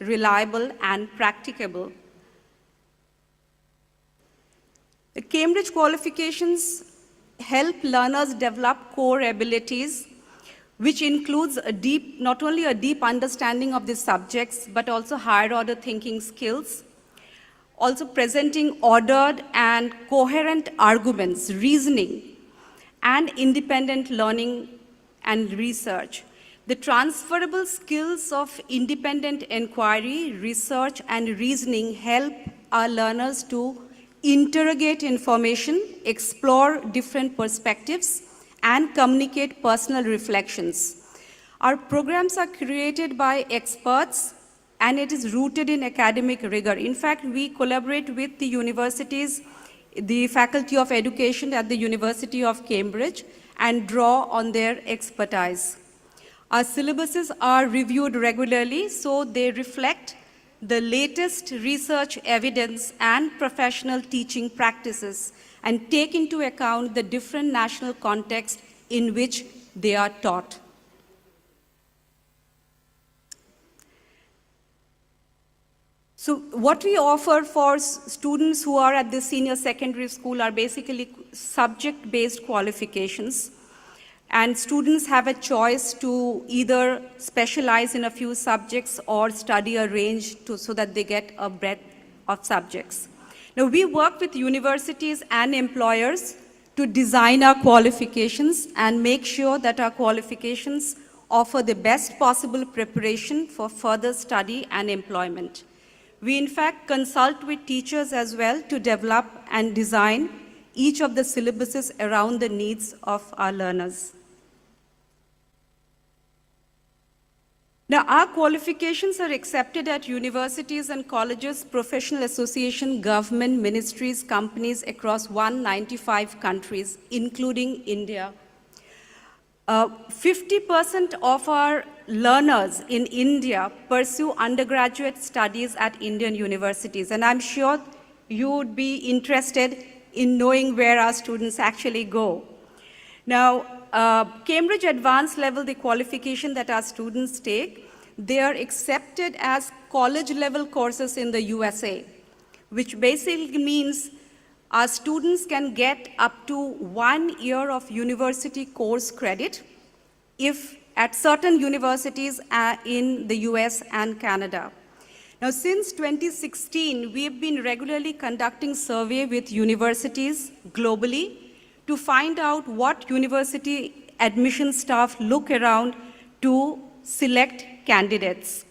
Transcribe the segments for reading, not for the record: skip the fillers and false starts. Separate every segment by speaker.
Speaker 1: reliable, and practicable. The Cambridge qualifications help learners develop core abilities, which includes not only a deep understanding of the subjects, but also higher order thinking skills, also presenting ordered and coherent arguments, reasoning, and independent learning and research. The transferable skills of independent inquiry, research, and reasoning help our learners to interrogate information, explore different perspectives, and communicate personal reflections. Our programs are created by experts, and it is rooted in academic rigor. In fact, we collaborate with the universities, the Faculty of Education at the University of Cambridge, and draw on their expertise. Our syllabuses are reviewed regularly, so they reflect the latest research evidence and professional teaching practices and take into account the different national contexts in which they are taught. So what we offer for students who are at the senior secondary school are basically subject-based qualifications. And students have a choice to either specialize in a few subjects or study a range so that they get a breadth of subjects. Now, we work with universities and employers to design our qualifications and make sure that our qualifications offer the best possible preparation for further study and employment. We, in fact, consult with teachers as well to develop and design each of the syllabuses around the needs of our learners. Now, our qualifications are accepted at universities and colleges, professional associations, government, ministries, companies across 195 countries, including India. 50% of our learners in India pursue undergraduate studies at Indian universities, and I'm sure you would be interested in knowing where our students actually go. Now, Cambridge Advanced Level, the qualification that our students take, they are accepted as college-level courses in the USA, which basically means our students can get up to 1 year of university course credit if at certain universities in the US and Canada. Now, since 2016, we have been regularly conducting survey with universities globally to find out what university admission staff look around to select candidates.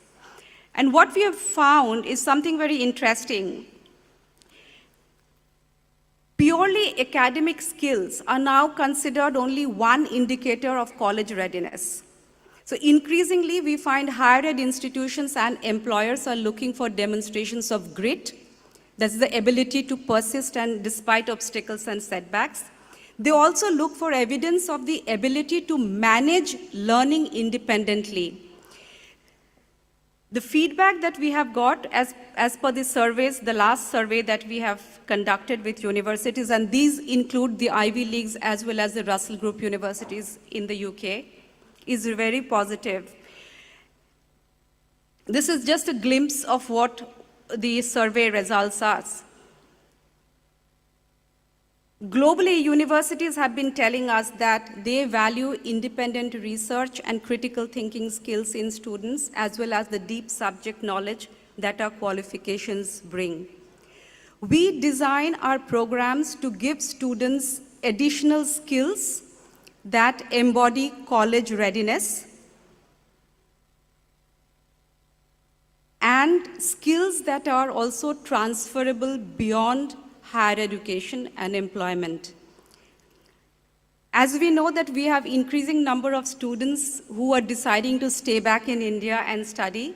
Speaker 1: And what we have found is something very interesting. Purely academic skills are now considered only one indicator of college readiness. So increasingly, we find higher ed institutions and employers are looking for demonstrations of grit. That's the ability to persist and despite obstacles and setbacks. They also look for evidence of the ability to manage learning independently. The feedback that we have got as per the surveys, the last survey that we have conducted with universities, and these include the Ivy Leagues as well as the Russell Group universities in the UK, is very positive. This is just a glimpse of what the survey results are. Globally, universities have been telling us that they value independent research and critical thinking skills in students, as well as the deep subject knowledge that our qualifications bring. We design our programs to give students additional skills that embody college readiness and skills that are also transferable beyond higher education and employment. As we know that we have increasing number of students who are deciding to stay back in India and study,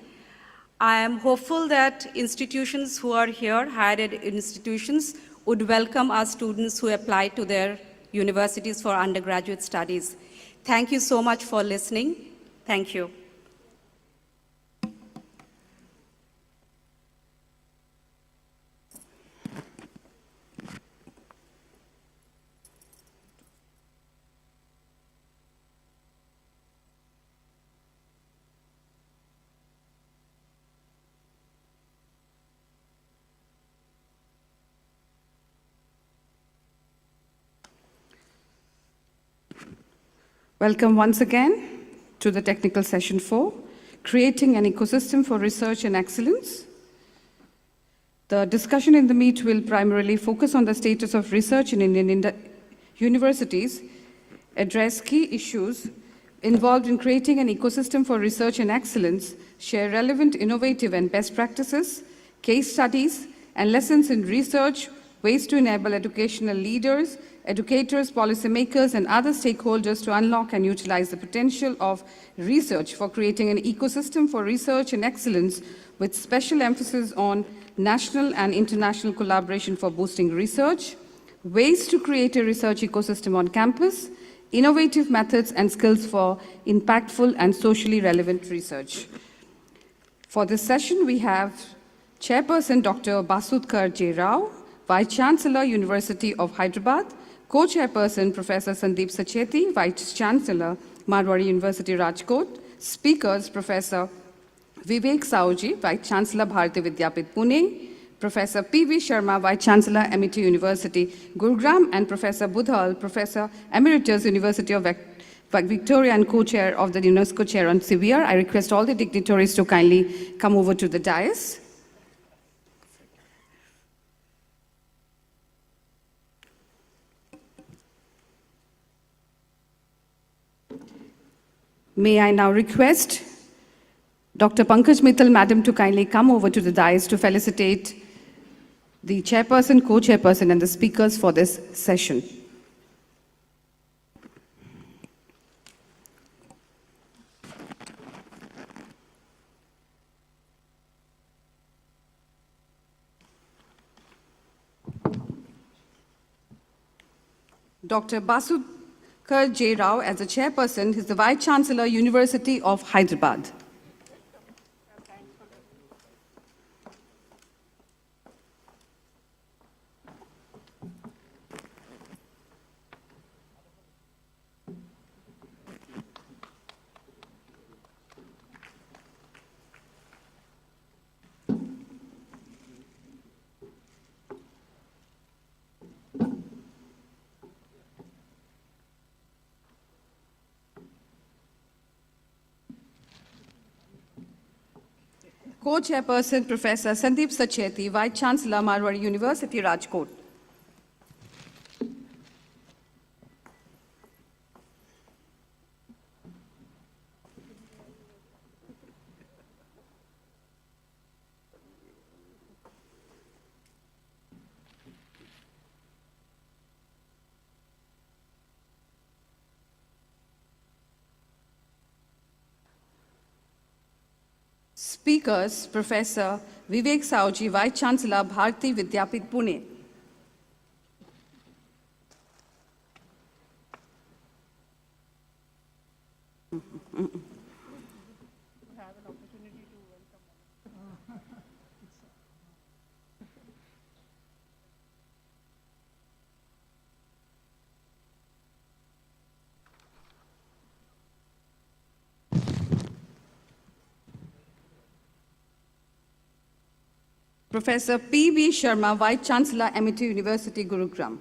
Speaker 1: I am hopeful that institutions who are here, higher ed institutions, would welcome our students who apply to their universities for undergraduate studies. Thank you so much for listening. Thank you.
Speaker 2: Welcome once again to the technical session 4, Creating an Ecosystem for Research and Excellence. The discussion in the meet will primarily focus on the status of research in Indian universities, address key issues involved in creating an ecosystem for research and excellence, share relevant, innovative, and best practices, case studies, and lessons in research, ways to enable educational leaders, educators, policymakers, and other stakeholders to unlock and utilize the potential of research for creating an ecosystem for research and excellence with special emphasis on national and international collaboration for boosting research, ways to create a research ecosystem on campus, innovative methods and skills for impactful and socially relevant research. For this session, we have Chairperson Dr. Basudkar J. Rao, Vice Chancellor, University of Hyderabad, Co-Chairperson Professor Sandeep Sacheti, Vice Chancellor, Marwari University, Rajkot, Speakers Professor Vivek Saoji, Vice Chancellor, Bharati Vidyapit, Pune, Professor P.V. Sharma, Vice Chancellor, MIT University, Gurugram, and Professor Budhal, Professor Emeritus, University of Victoria and co-chair of the UNESCO Chair on CBR. I request all the dignitaries to kindly come over to the dais. May I now request Dr. Pankaj Mittal, Madam, to kindly come over to the dais to felicitate the chairperson, co-chairperson, and the speakers for this session. Dr. Basudkar J. Rao, as the chairperson, is the Vice Chancellor, University of Hyderabad. Co-chairperson Professor Sandeep Sacheti, Vice Chancellor, Marwari University, Rajkot. Speakers, Professor Vivek Saoji, Vice Chancellor, Bharati Vidyapit, Pune. Professor P.V. Sharma, Vice Chancellor, MIT University, Gurugram.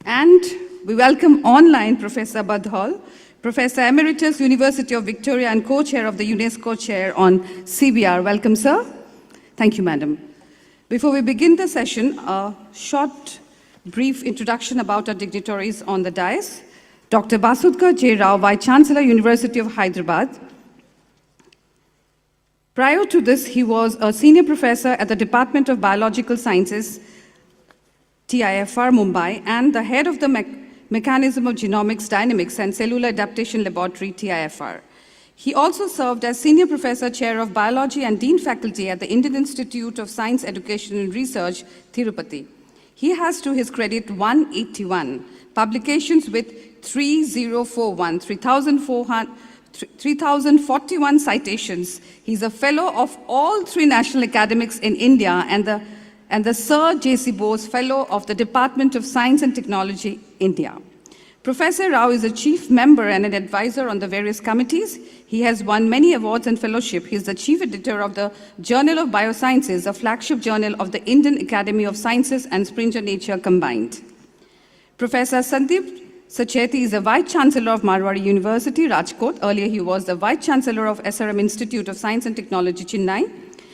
Speaker 2: And we welcome online Professor Budhal, Professor Emeritus, University of Victoria and co-chair of the UNESCO Chair on CBR. Welcome, sir. Thank you, madam. Before we begin the session, a short, brief introduction about our dignitaries on the dais. Dr. Basudkar J. Rao, Vice Chancellor, University of Hyderabad. Prior to this, he was a senior professor at the Department of Biological Sciences, TIFR, Mumbai, and the head of the Mechanism of Genomics, Dynamics, and Cellular Adaptation Laboratory, TIFR. He also served as Senior Professor, Chair of Biology and Dean Faculty at the Indian Institute of Science, Education and Research, Tirupati. He has to his credit 181 publications with 3,041 citations. He's a fellow of all 3 national academics in India and the Sir J.C. Bose Fellow of the Department of Science and Technology, India. Professor Rao is a chief member and an advisor on the various committees. He has won many awards and fellowship. He is the chief editor of the Journal of Biosciences, a flagship journal of the Indian Academy of Sciences and Springer Nature combined. Professor Sandeep Sacheti is the Vice Chancellor of Marwari University, Rajkot. Earlier, he was the Vice Chancellor of SRM Institute of Science and Technology, Chennai.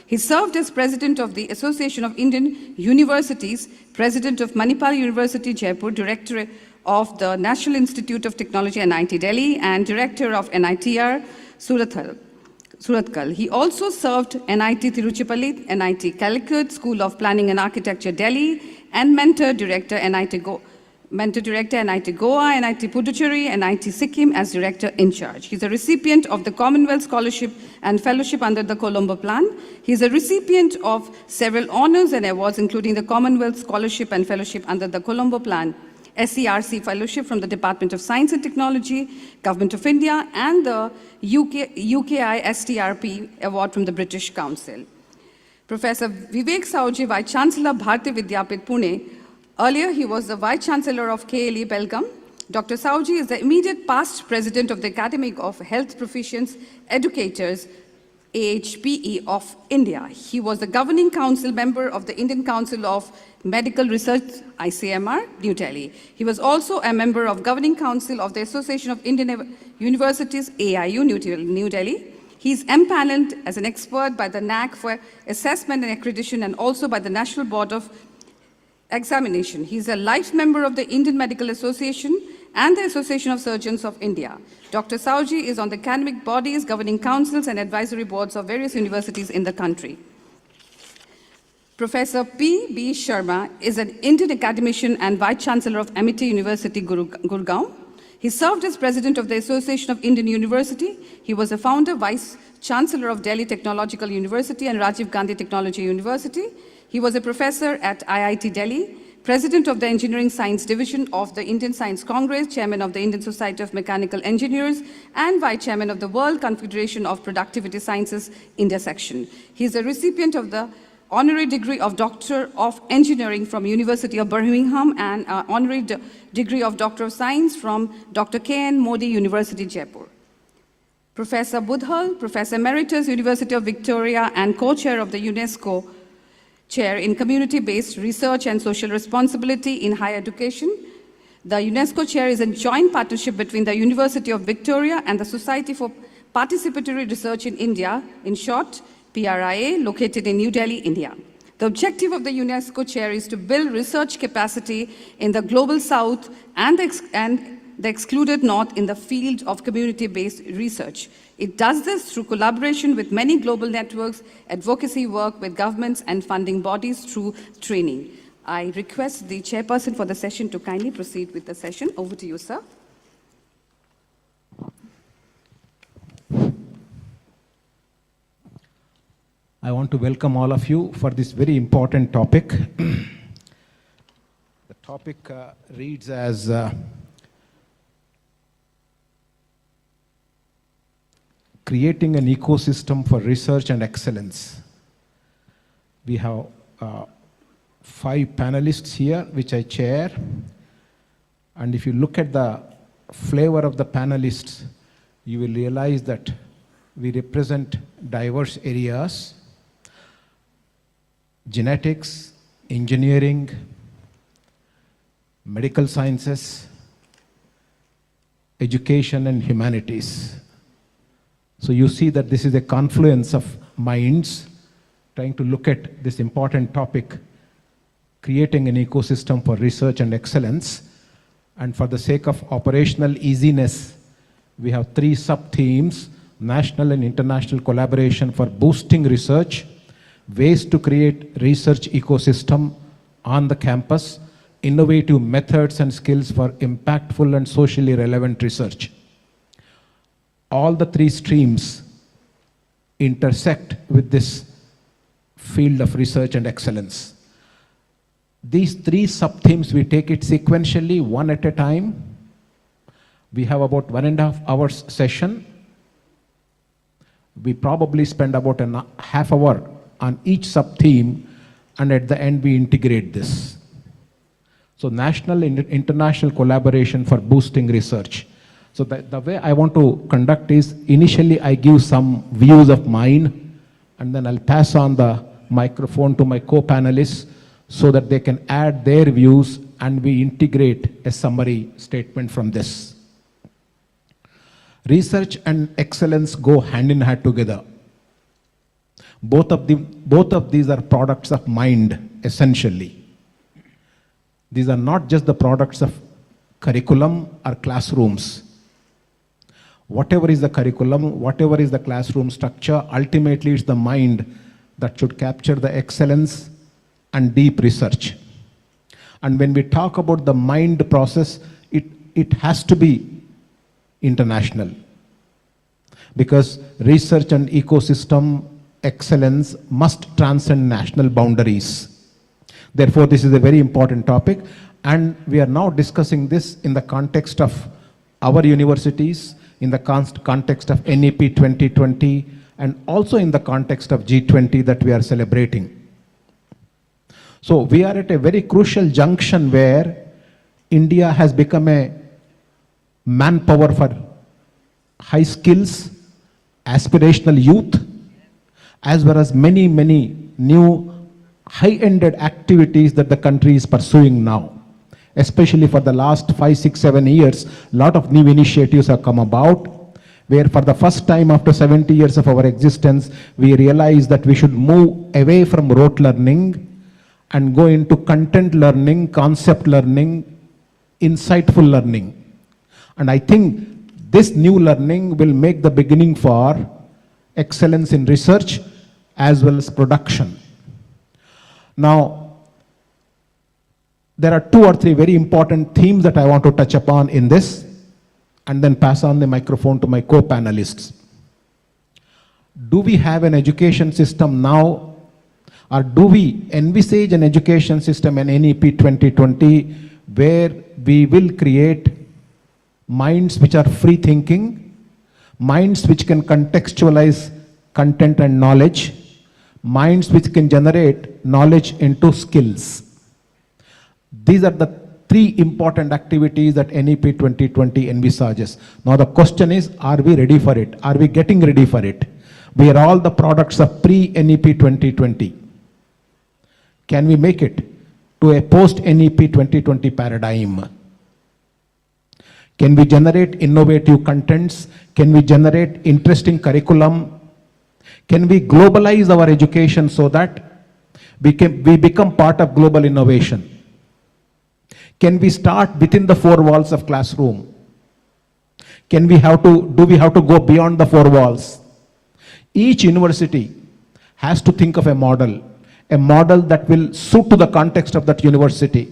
Speaker 2: He served as President of the Association of Indian Universities, President of Manipal University, Jaipur, Director of the National Institute of Technology, NIT Delhi, and Director of NITR, Surathkal. He also served NIT Tiruchirappalli, NIT Calicut, School of Planning and Architecture, Delhi, and Mentor Director, NIT Goa, NIT Puducherry, NIT Sikkim as Director in Charge. He's a recipient of the Commonwealth Scholarship and Fellowship under the Colombo Plan. He's a recipient of several honors and awards, including the Commonwealth Scholarship and Fellowship under the Colombo Plan, SERC Fellowship from the Department of Science and Technology, Government of India, and the UKI STRP Award from the British Council. Professor Vivek Saoji, Vice Chancellor, Bharati Vidyapit, Pune. Earlier, he was the Vice Chancellor of KLE, Belgaum. Dr. Saoji is the immediate past President of the Academy of Health Professions Educators, AHPE of India. He was the Governing Council member of the Indian Council of Medical Research, ICMR, New Delhi. He was also a member of Governing Council of the Association of Indian Universities, AIU, New Delhi. He's empaneled as an expert by the NAC for assessment and accreditation and also by the National Board of Examination. He's a life member of the Indian Medical Association and the Association of Surgeons of India. Dr. Saoji is on the academic bodies, governing councils, and advisory boards of various universities in the country. Professor P.B. Sharma is an Indian academician and Vice Chancellor of Amity University, Gurgaon. He served as President of the Association of Indian University. He was a founder, Vice Chancellor of Delhi Technological University and Rajiv Gandhi Technology University. He was a professor at IIT Delhi, President of the Engineering Science Division of the Indian Science Congress, Chairman of the Indian Society of Mechanical Engineers, and Vice Chairman of the World Confederation of Productivity Sciences, India section. He is a recipient of the honorary degree of Doctor of Engineering from University of Birmingham and honorary degree of Doctor of Science from Dr. K.N. Modi University, Jaipur. Professor Budhal, Professor Emeritus, University of Victoria, and co-chair of the UNESCO Chair in Community-Based Research and Social Responsibility in Higher Education. The UNESCO Chair is a joint partnership between the University of Victoria and the Society for Participatory Research in India, in short, PRIA, located in New Delhi, India. The objective of the UNESCO Chair is to build research capacity in the Global South and the excluded North in the field of community-based research. It does this through collaboration with many global networks, advocacy work with governments and funding bodies through training. I request the chairperson for the session to kindly proceed with the session. Over to you, sir.
Speaker 3: I want to welcome all of you for this very important topic. The topic reads as creating an ecosystem for research and excellence. We have 5 panelists here, which I chair. And if you look at the flavor of the panelists, you will realize that we represent diverse areas: genetics, engineering, medical sciences, education, and humanities. So you see that this is a confluence of minds trying to look at this important topic, creating an ecosystem for research and excellence. And for the sake of operational easiness, we have 3 sub-themes: national and international collaboration for boosting research, ways to create research ecosystem on the campus, innovative methods and skills for impactful and socially relevant research. All the 3 streams intersect with this field of research and excellence. These 3 sub-themes, we take it sequentially, one at a time. We have about 1.5 hours session. We probably spend about a half hour on each sub-theme, and at the end we integrate this. So national and international collaboration for boosting research. So the way I want to conduct is, initially I give some views of mine, and then I'll pass on the microphone to my co-panelists so that they can add their views, and we integrate a summary statement from this. Research and excellence go hand in hand together. Both of these are products of mind, essentially. These are not just the products of curriculum or classrooms. Whatever is the curriculum, whatever is the classroom structure, ultimately it's the mind that should capture the excellence and deep research. And when we talk about the mind process, it has to be international. Because research and ecosystem excellence must transcend national boundaries. Therefore, this is a very important topic, and we are now discussing this in the context of our universities, in the context of NEP 2020, and also in the context of G20 that we are celebrating. So we are at a very crucial junction where India has become a manpower for high skills, aspirational youth, as well as many, many new high-ended activities that the country is pursuing now. Especially for the last 5, 6, 7 years, a lot of new initiatives have come about, where for the first time after 70 years of our existence, we realized that we should move away from rote learning and go into content learning, concept learning, insightful learning. And I think this new learning will make the beginning for excellence in research as well as production. Now, there are 2 or 3 very important themes that I want to touch upon in this, and then pass on the microphone to my co-panelists. Do we have an education system now, or do we envisage an education system in NEP 2020 where we will create minds which are free thinking, minds which can contextualize content and knowledge, minds which can generate knowledge into skills? These are the 3 important activities that NEP 2020 envisages. Now the question is, are we ready for it? Are we getting ready for it? We are all the products of pre-NEP 2020. Can we make it to a post-NEP 2020 paradigm? Can we generate innovative contents? Can we generate interesting curriculum? Can we globalize our education so that we become part of global innovation? Can we start within the 4 walls of classroom? Do we have to go beyond the 4 walls? Each university has to think of a model that will suit to the context of that university.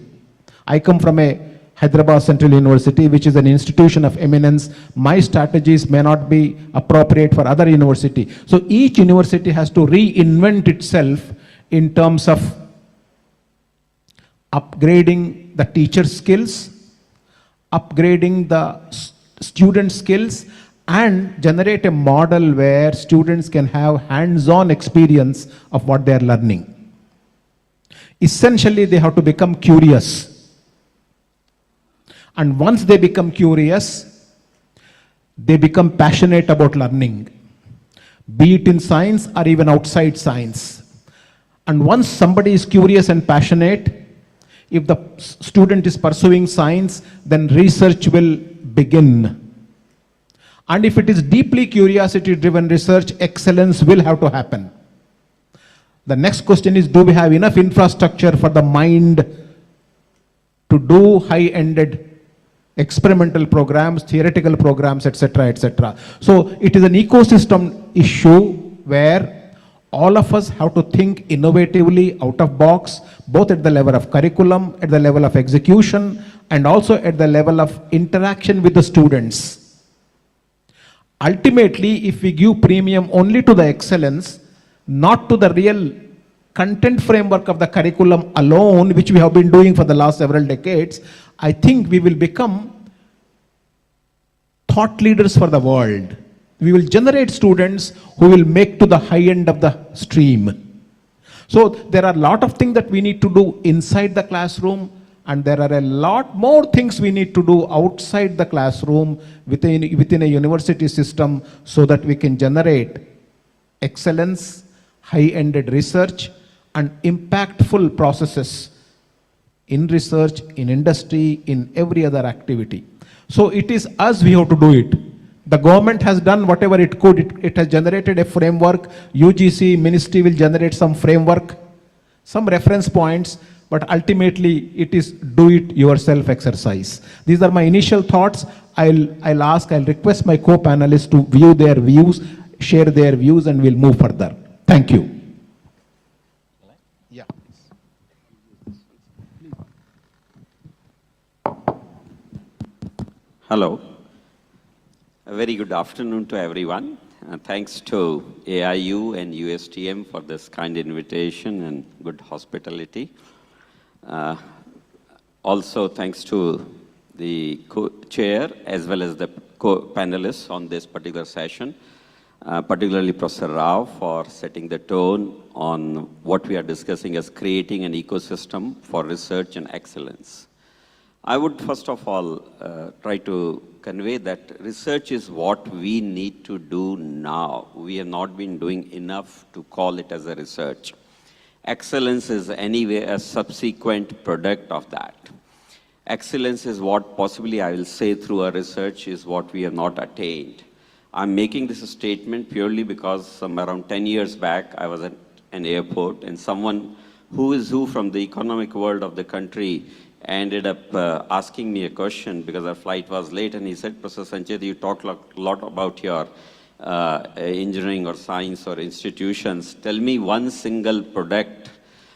Speaker 3: I come from a Hyderabad Central University, which is an institution of eminence. My strategies may not be appropriate for other university. So each university has to reinvent itself in terms of upgrading the teacher skills, upgrading the student skills, and generate a model where students can have hands-on experience of what they are learning. Essentially, they have to become curious. And once they become curious, they become passionate about learning, be it in science or even outside science. And once somebody is curious and passionate, if the student is pursuing science, then research will begin. And if it is deeply curiosity-driven research, excellence will have to happen. The next question is, do we have enough infrastructure for the mind to do high-ended experimental programs, theoretical programs, etc., etc. So it is an ecosystem issue where all of us have to think innovatively, out of box, both at the level of curriculum, at the level of execution, and also at the level of interaction with the students. Ultimately, if we give premium only to the excellence, not to the real content framework of the curriculum alone, which we have been doing for the last several decades, I think we will become thought leaders for the world. We will generate students who will make to the high end of the stream. So there are a lot of things that we need to do inside the classroom, and there are a lot more things we need to do outside the classroom within a university system so that we can generate excellence, high-ended research, and impactful processes in research, in industry, in every other activity. So it is us, we have to do it. The government has done whatever it could. It has generated a framework. UGC, ministry will generate some framework, some reference points, but ultimately it is do it yourself exercise. These are my initial thoughts. I'll request my co-panelists to view their views, share their views, and we'll move further. Thank you. Yeah.
Speaker 4: Hello. A very good afternoon to everyone. Thanks to AIU and USTM for this kind invitation and good hospitality. Also, thanks to the co-chair as well as the co-panelists on this particular session, particularly Professor Rao for setting the tone on what we are discussing as creating an ecosystem for research and excellence. I would first of all try to convey that research is what we need to do now. We have not been doing enough to call it as a research. Excellence is anyway a subsequent product of that. Excellence is what possibly I will say through our research is what we have not attained. I'm making this a statement purely because around 10 years back, I was at an airport and someone who is who from the economic world of the country ended up asking me a question because our flight was late, and he said, Professor Sanchet, you talk a lot about your engineering or science or institutions. Tell me one single product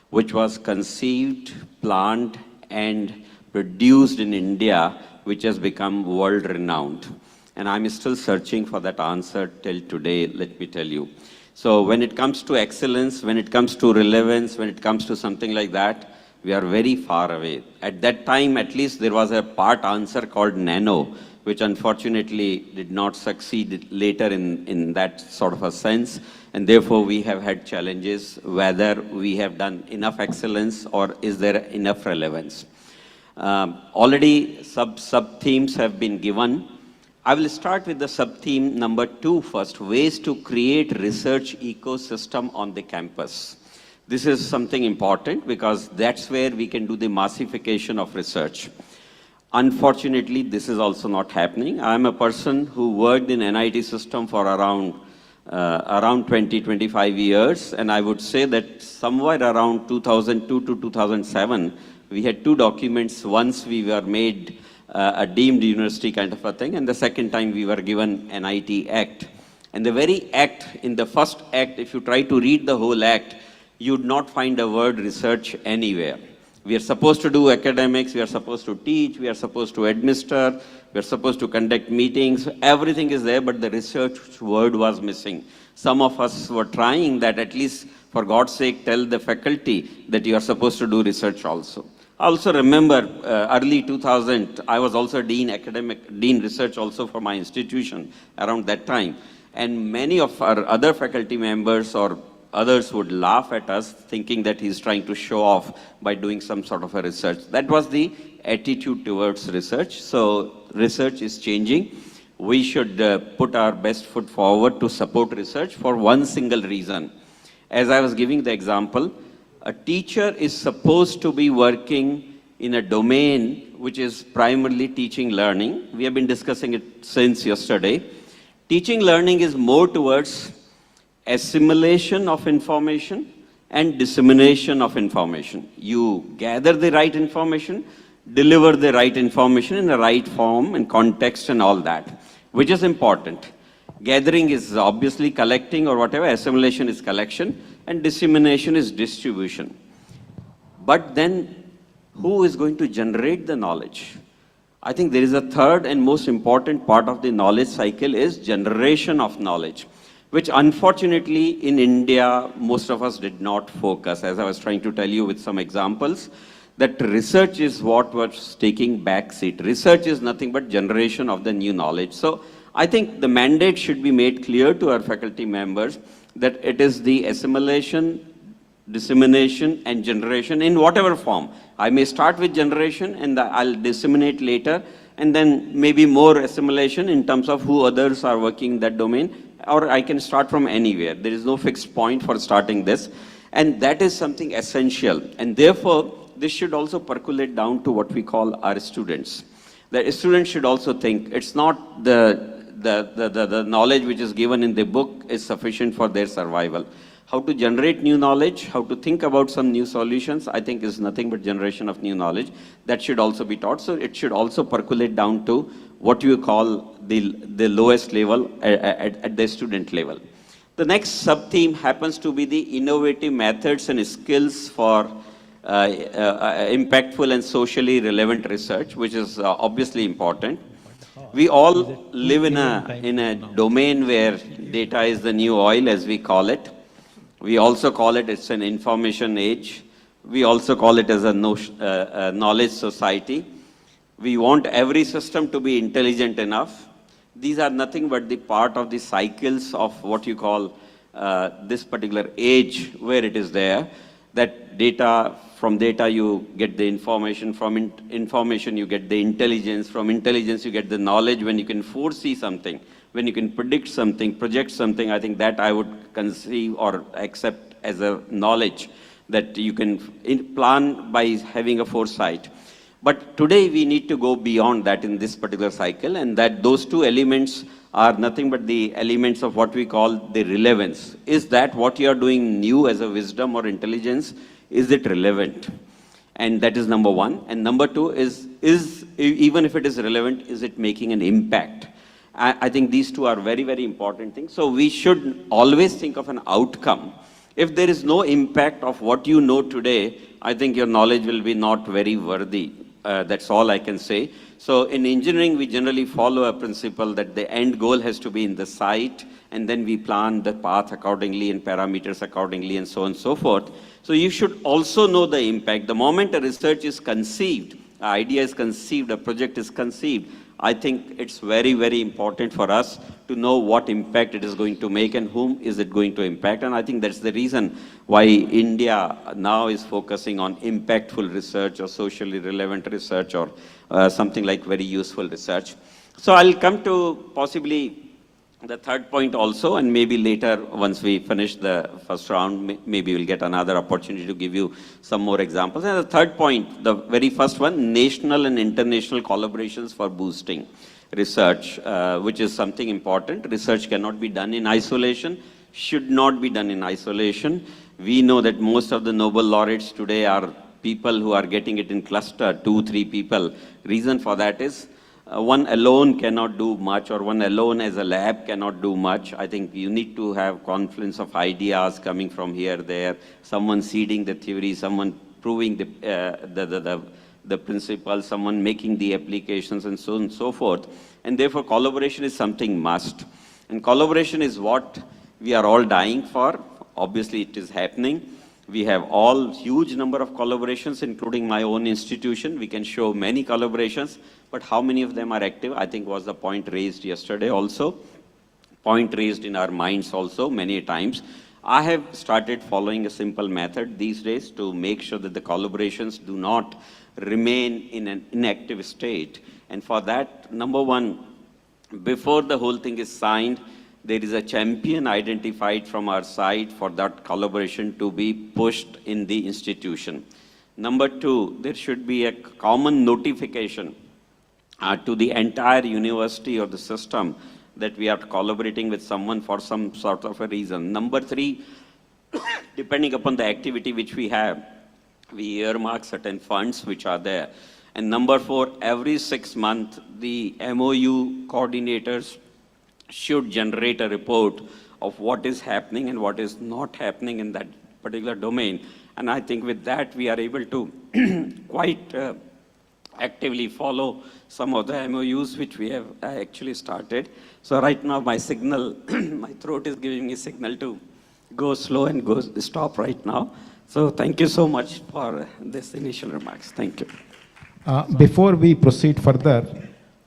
Speaker 4: which was conceived, planned, and produced in India, which has become world-renowned. And I'm still searching for that answer till today, let me tell you. So when it comes to excellence, when it comes to relevance, when it comes to something like that, we are very far away. At that time, at least, there was a part answer called nano, which unfortunately did not succeed later in that sort of a sense. And therefore, we have had challenges whether we have done enough excellence or is there enough relevance. Already sub-themes have been given. I will start with the sub-theme number 2 first, ways to create research ecosystem on the campus. This is something important because that's where we can do the massification of research. Unfortunately, this is also not happening. I'm a person who worked in NIT system for around 20-25 years, and I would say that somewhere around 2002 to 2007, we had 2 documents. Once we were made a deemed university kind of a thing, and the second time we were given NIT Act. And the very act, in the first act, if you try to read the whole act, you would not find a word research anywhere. We are supposed to do academics, we are supposed to teach, we are supposed to administer, we are supposed to conduct meetings, everything is there, but the research word was missing. Some of us were trying that at least, for God's sake, tell the faculty that you are supposed to do research also. I also remember early 2000, I was also dean research also for my institution around that time. And many of our other faculty members or others would laugh at us thinking that he's trying to show off by doing some sort of a research. That was the attitude towards research. So research is changing. We should put our best foot forward to support research for one single reason. As I was giving the example, a teacher is supposed to be working in a domain which is primarily teaching learning. We have been discussing it since yesterday. Teaching learning is more towards assimilation of information and dissemination of information. You gather the right information, deliver the right information in the right form and context and all that, which is important. Gathering is obviously collecting or whatever, assimilation is collection, and dissemination is distribution. But then, who is going to generate the knowledge? I think there is a third and most important part of the knowledge cycle is generation of knowledge, which unfortunately in India, most of us did not focus. As I was trying to tell you with some examples, that research is what was taking back seat. Research is nothing but generation of the new knowledge. So I think the mandate should be made clear to our faculty members that it is the assimilation, dissemination and generation in whatever form. I may start with generation and I'll disseminate later, and then maybe more assimilation in terms of who others are working in that domain, or I can start from anywhere. There is no fixed point for starting this. And that is something essential. And therefore, this should also percolate down to what we call our students. The students should also think it's not the knowledge which is given in the book is sufficient for their survival. How to generate new knowledge, how to think about some new solutions, I think is nothing but generation of new knowledge. That should also be taught. So it should also percolate down to what you call the lowest level at the student level. The next sub-theme happens to be the innovative methods and skills for impactful and socially relevant research, which is obviously important. We all live in a domain where data is the new oil, as we call it. We also call it, it's an information age. We also call it as a knowledge society. We want every system to be intelligent enough. These are nothing but the part of the cycles of what you call this particular age where it is there. That data, from data you get the information, from information you get the intelligence, from intelligence you get the knowledge. When you can foresee something, when you can predict something, project something, I think that I would conceive or accept as a knowledge that you can plan by having a foresight. But today we need to go beyond that in this particular cycle, and that those two elements are nothing but the elements of what we call the relevance. Is that what you are doing new as a wisdom or intelligence? Is it relevant? And that is number one. And number two is even if it is relevant, is it making an impact? I think these two are very, very important things. So we should always think of an outcome. If there is no impact of what you know today, I think your knowledge will be not very worthy. That's all I can say. So in engineering, we generally follow a principle that the end goal has to be in the sight, and then we plan the path accordingly and parameters accordingly and so on and so forth. So you should also know the impact. The moment a research is conceived, an idea is conceived, a project is conceived, I think it's very, very important for us to know what impact it is going to make and whom is it going to impact. And I think that's the reason why India now is focusing on impactful research or socially relevant research or something like very useful research. So I'll come to possibly the third point also, and maybe later, once we finish the first round, maybe we'll get another opportunity to give you some more examples. And the third point, the very first one, national and international collaborations for boosting research, which is something important. Research cannot be done in isolation, should not be done in isolation. We know that most of the Nobel laureates today are people who are getting it in cluster, 2-3 people. Reason for that is, one alone cannot do much, or one alone as a lab cannot do much. I think you need to have confluence of ideas coming from here, there, someone seeding the theory, someone proving the principle, someone making the applications, and so on and so forth. And therefore, collaboration is something must. And collaboration is what we are all dying for. Obviously, it is happening. We have all huge number of collaborations, including my own institution. We can show many collaborations, but how many of them are active, I think was the point raised yesterday also. Point raised in our minds also many times. I have started following a simple method these days to make sure that the collaborations do not remain in an inactive state. And for that, number one, before the whole thing is signed, there is a champion identified from our side for that collaboration to be pushed in the institution. Number two, there should be a common notification to the entire university or the system that we are collaborating with someone for some sort of a reason. Number three, depending upon the activity which we have, we earmark certain funds which are there. And number four, every 6 months, the MOU coordinators should generate a report of what is happening and what is not happening in that particular domain. And I think with that, we are able to quite actively follow some of the MOUs which we have actually started. So right now, my signal, my throat is giving me signal to go slow and stop right now. So thank you so much for this initial remarks. Thank you.
Speaker 3: Before we proceed further,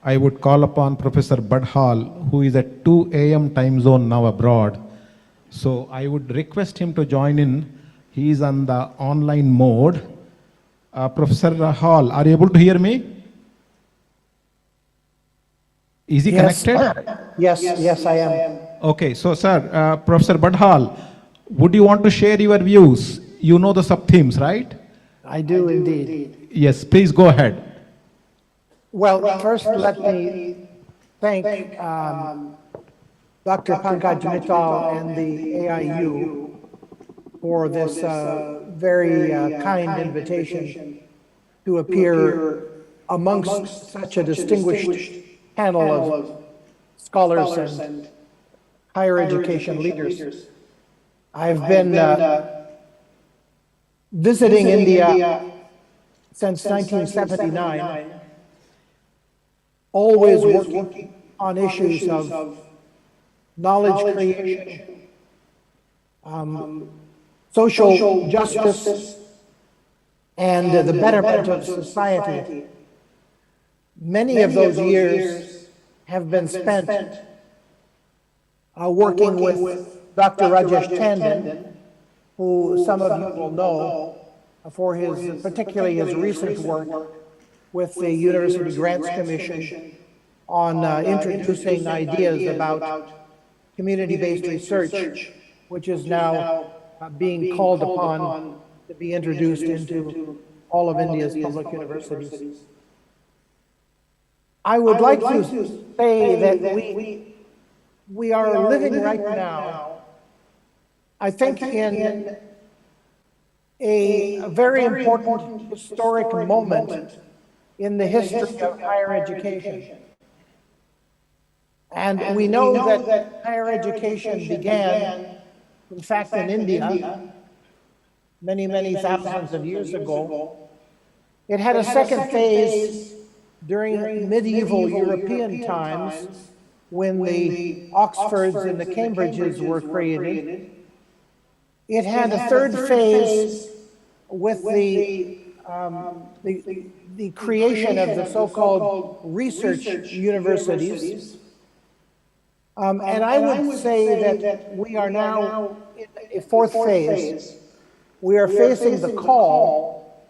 Speaker 3: I would call upon Professor Bud Hall, who is at 2 a.m. time zone now abroad. So I would request him to join in. He is on the online mode. Professor Hall, are you able to hear me? Is he connected?
Speaker 5: Yes, I am.
Speaker 3: Okay, so sir, Professor Bud Hall, would you want to share your views? You know the sub-themes, right?
Speaker 5: I do indeed.
Speaker 3: Yes, please go ahead.
Speaker 5: Well, first let me thank Dr. Pankaj Mittal and the AIU for this very kind invitation to appear amongst such a distinguished panel of scholars and higher education leaders. I've been visiting India since 1979, always working on issues of knowledge creation, social justice, and the betterment of society. Many of those years have been spent working with Dr. Rajesh Tandon, who some of you will know for particularly his recent work with the University Grants Commission on introducing ideas about community-based research, which is now being called upon to be introduced into all of India's public universities. I would like to say that we are living right now, I think, in a very important historic moment in the history of higher education. And we know that higher education began, in fact, in India, many thousands of years ago. It had a second phase during medieval European times when the Oxfords and the Cambridges were created. It had a third phase with the creation of the so-called research universities. And I would say that we are now in a fourth phase. We are facing the call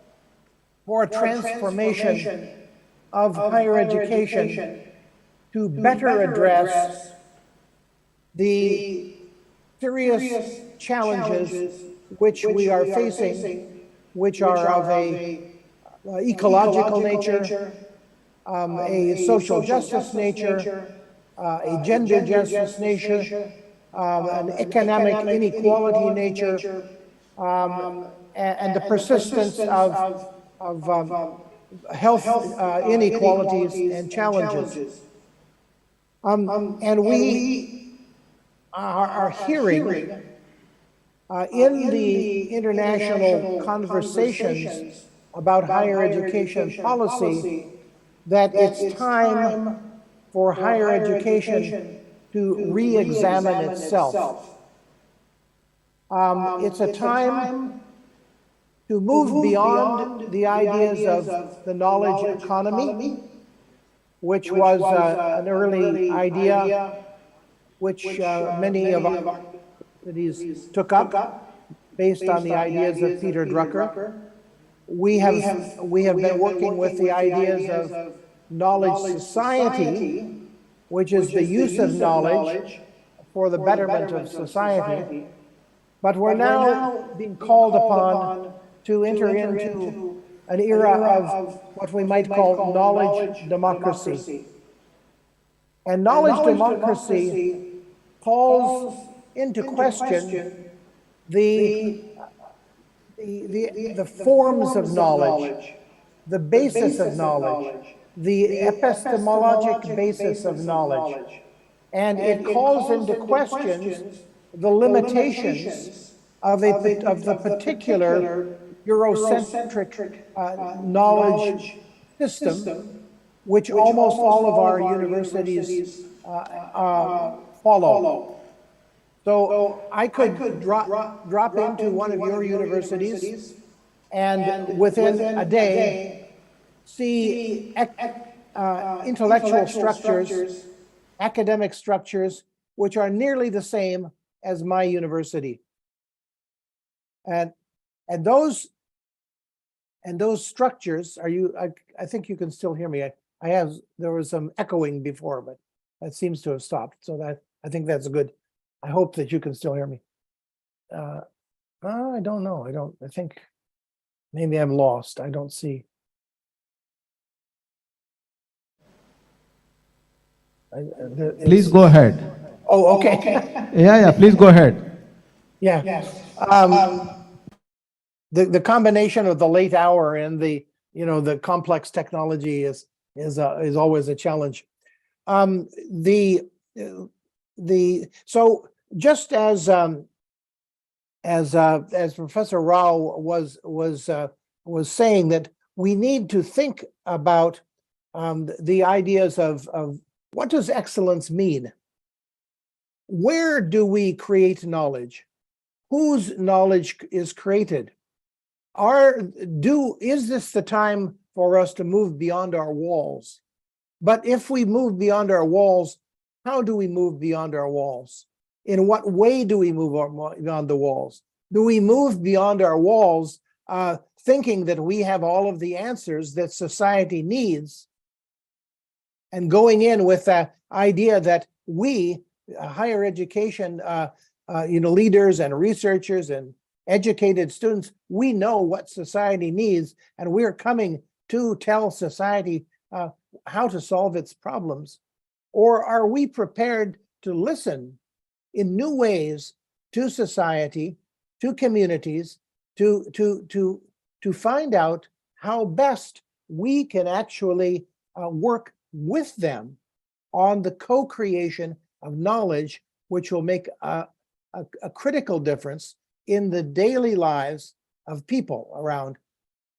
Speaker 5: for a transformation of higher education to better address the serious challenges which we are facing, which are of a ecological nature, a social justice nature, a gender justice nature, an economic inequality nature, and the persistence of health inequalities and challenges. And we are hearing in the international conversations about higher education policy that it's time for higher education to re-examine itself. It's a time to move beyond the ideas of the knowledge economy, which was an early idea which many of our universities took up based on the ideas of Peter Drucker. We have been working with the ideas of knowledge society, which is the use of knowledge for the betterment of society. But we're now being called upon to enter into an era of what we might call knowledge democracy. And knowledge democracy calls into question the forms of knowledge, the basis of knowledge, the epistemologic basis of knowledge. And it calls into questions the limitations of the particular Eurocentric knowledge system, which almost all of our universities follow. So I could drop into one of your universities and within a day see intellectual structures, academic structures, which are nearly the same as my university. And those structures, I think you can still hear me. There was some echoing before, but that seems to have stopped. So I think that's good. I hope that you can still hear me. I don't know. I think maybe I'm lost. I don't see.
Speaker 3: Please go ahead.
Speaker 5: Oh, okay.
Speaker 3: Yeah, please go ahead.
Speaker 5: Yeah. The combination of the late hour and the complex technology is always a challenge. So just as Professor Rao was saying, that we need to think about the ideas of what does excellence mean? Where do we create knowledge? Whose knowledge is created? Is this the time for us to move beyond our walls? But if we move beyond our walls, how do we move beyond our walls? In what way do we move beyond the walls? Do we move beyond our walls thinking that we have all of the answers that society needs, and going in with the idea that we, higher education leaders and researchers and educated students, we know what society needs, and we're coming to tell society how to solve its problems? Or are we prepared to listen in new ways to society, to communities, to find out how best we can actually work with them on the co-creation of knowledge, which will make a critical difference in the daily lives of people around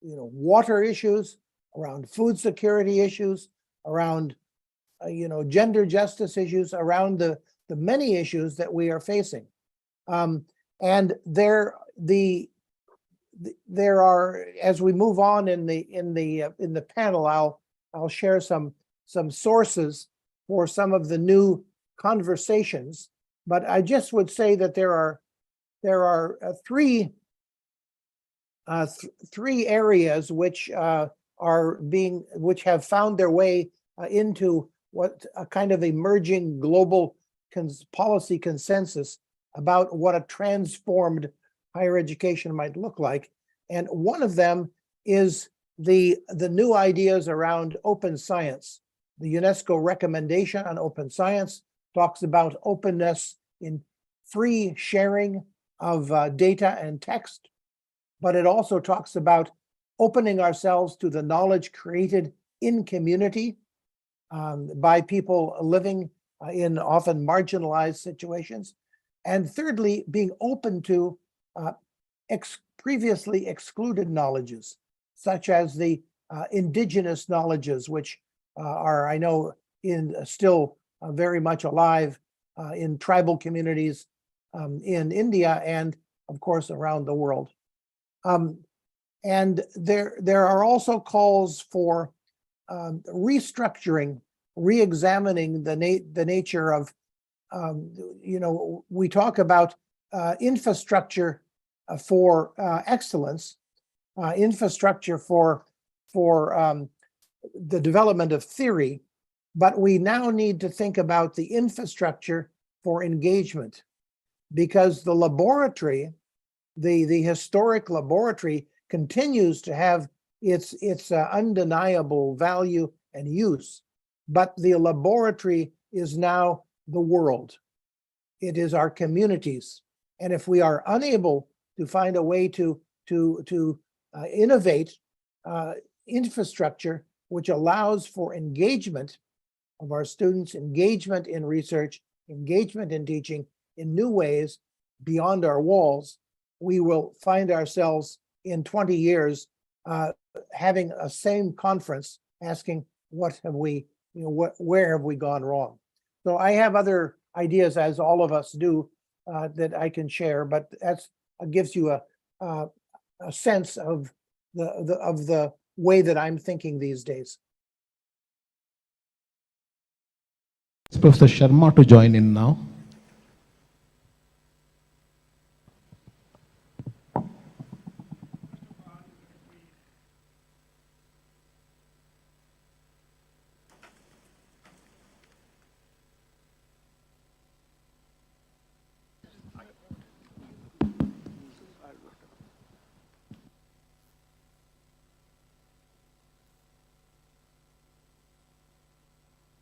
Speaker 5: water issues, around food security issues, around gender justice issues, around the many issues that we are facing. And there are, as we move on in the panel, I'll share some sources for some of the new conversations. But I just would say that there are three areas which have found their way into what a kind of emerging global policy consensus about what a transformed higher education might look like. And one of them is the new ideas around open science. The UNESCO recommendation on open science talks about openness in free sharing of data and text, but it also talks about opening ourselves to the knowledge created in community by people living in often marginalized situations. And thirdly, being open to previously excluded knowledges, such as the indigenous knowledges, which are, I know, still very much alive in tribal communities in India and, of course, around the world. And there are also calls for restructuring, re-examining the nature of, we talk about infrastructure for excellence, infrastructure for the development of theory, but we now need to think about the infrastructure for engagement, because the laboratory, the historic laboratory, continues to have its undeniable value and use, but the laboratory is now the world. It is our communities, and if we are unable to find a way to innovate infrastructure which allows for engagement of our students, engagement in research, engagement in teaching in new ways beyond our walls, we will find ourselves in 20 years having a same conference asking, what have we, where have we gone wrong? So I have other ideas, as all of us do, that I can share, but that's gives you a sense of the way that I'm thinking these days.
Speaker 3: Professor Sharma to join in now.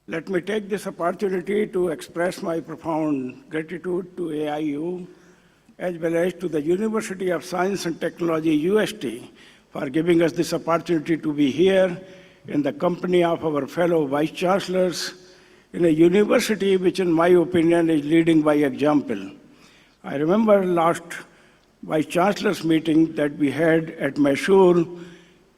Speaker 6: Let me take this opportunity to express my profound gratitude to AIU as well as to the University of Science and Technology, UST, for giving us this opportunity to be here in the company of our fellow Vice Chancellors in a university which, in my opinion, is leading by example. I remember last Vice Chancellors meeting that we had at Mysore.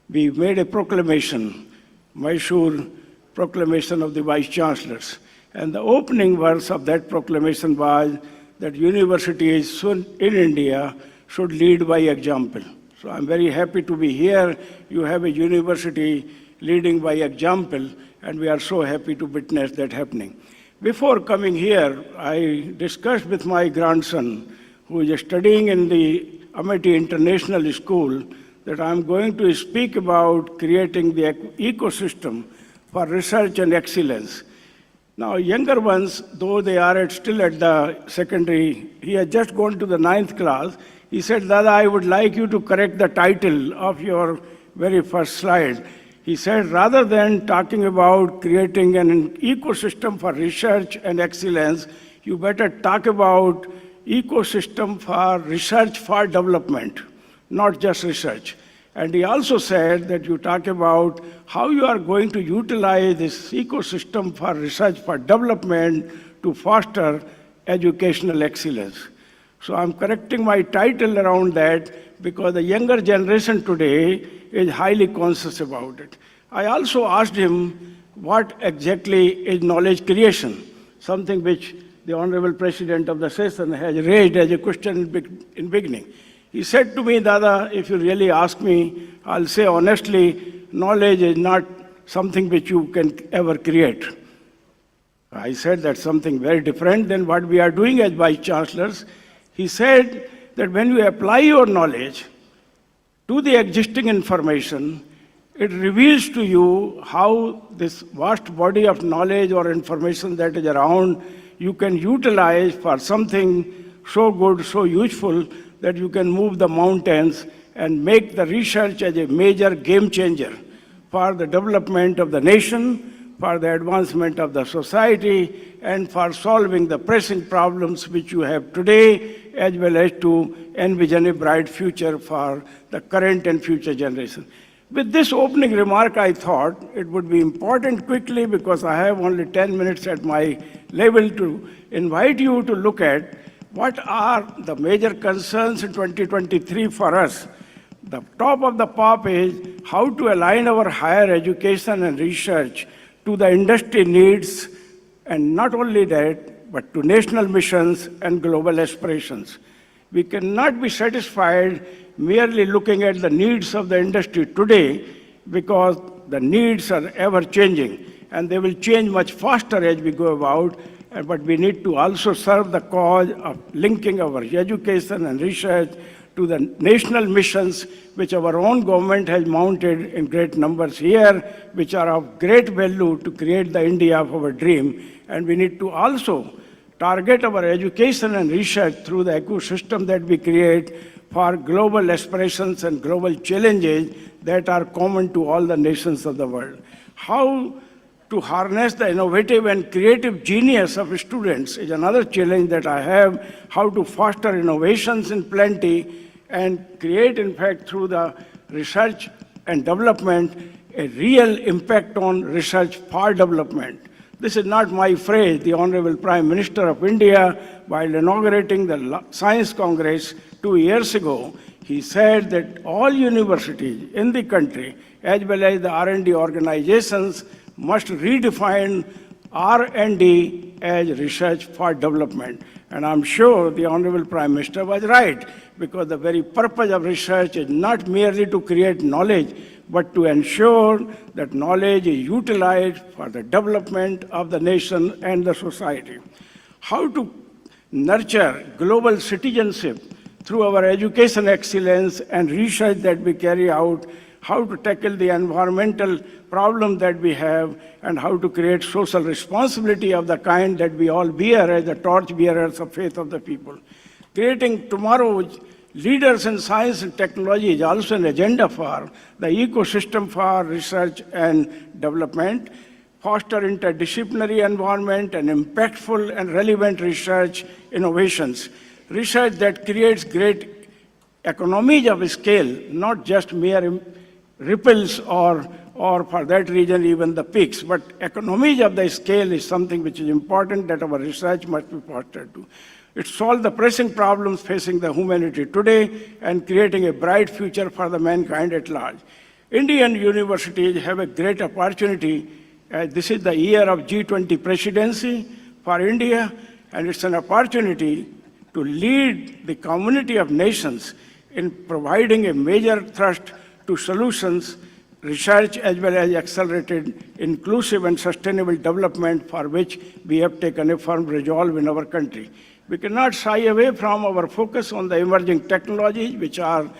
Speaker 6: We made a proclamation, Mysore Proclamation of the Vice Chancellors. And the opening verse of that proclamation was that universities in India should lead by example. So I'm very happy to be here. You have a university leading by example, and we are so happy to witness that happening. Before coming here, I discussed with my grandson, who is studying in the Amity International School, that I'm going to speak about creating the ecosystem for research and excellence. Now, younger ones, though they are still at the secondary, he has just gone to the 9th class. He said, Dada, I would like you to correct the title of your very first slide. He said, rather than talking about creating an ecosystem for research and excellence, you better talk about ecosystem for research for development, not just research. And he also said that you talk about how you are going to utilize this ecosystem for research for development to foster educational excellence. So I'm correcting my title around that because the younger generation today is highly conscious about it. I also asked him what exactly is knowledge creation, something which the Honorable President of the session has raised as a question in beginning. He said to me, Dada, if you really ask me, I'll say honestly, knowledge is not something which you can ever create. I said that's something very different than what we are doing as Vice Chancellors. He said that when you apply your knowledge to the existing information, it reveals to you how this vast body of knowledge or information that is around you can utilize for something so good, so useful, that you can move the mountains and make the research as a major game changer for the development of the nation, for the advancement of the society, and for solving the pressing problems which you have today, as well as to envision a bright future for the current and future generation. With this opening remark, I thought it would be important quickly, because I have only 10 minutes at my level, to invite you to look at what are the major concerns in 2023 for us. The top of the pop is how to align our higher education and research to the industry needs, and not only that, but to national missions and global aspirations. We cannot be satisfied merely looking at the needs of the industry today, because the needs are ever changing and they will change much faster as we go about. But we need to also serve the cause of linking our education and research to the national missions which our own government has mounted in great numbers here, which are of great value to create the India of our dream. And we need to also target our education and research through the ecosystem that we create for global aspirations and global challenges that are common to all the nations of the world. How to harness the innovative and creative genius of students is another challenge that I have. How to foster innovations in plenty and create, in fact, through the research and development, a real impact on research for development. This is not my phrase. The Honorable Prime Minister of India, while inaugurating the Science Congress 2 years ago, he said that all universities in the country, as well as the R&D organizations, must redefine R&D as research for development. And I'm sure the Honorable Prime Minister was right, because the very purpose of research is not merely to create knowledge, but to ensure that knowledge is utilized for the development of the nation and the society. How to nurture global citizenship through our education excellence and research that we carry out, how to tackle the environmental problem that we have, and how to create social responsibility of the kind that we all bear as the torch bearers of faith of the people. Creating tomorrow's leaders in science and technology is also an agenda for the ecosystem for research and development, foster interdisciplinary environment and impactful and relevant research innovations. Research that creates great economies of scale, not just mere ripples or for that reason even the peaks, but economies of the scale is something which is important that our research must be fostered to. It solves the pressing problems facing the humanity today and creating a bright future for the mankind at large. Indian universities have a great opportunity. This is the year of G20 presidency for India, and it's an opportunity to lead the community of nations in providing a major thrust to solutions, research, as well as accelerated, inclusive and sustainable development for which we have taken a firm resolve in our country. We cannot shy away from our focus on the emerging technologies which are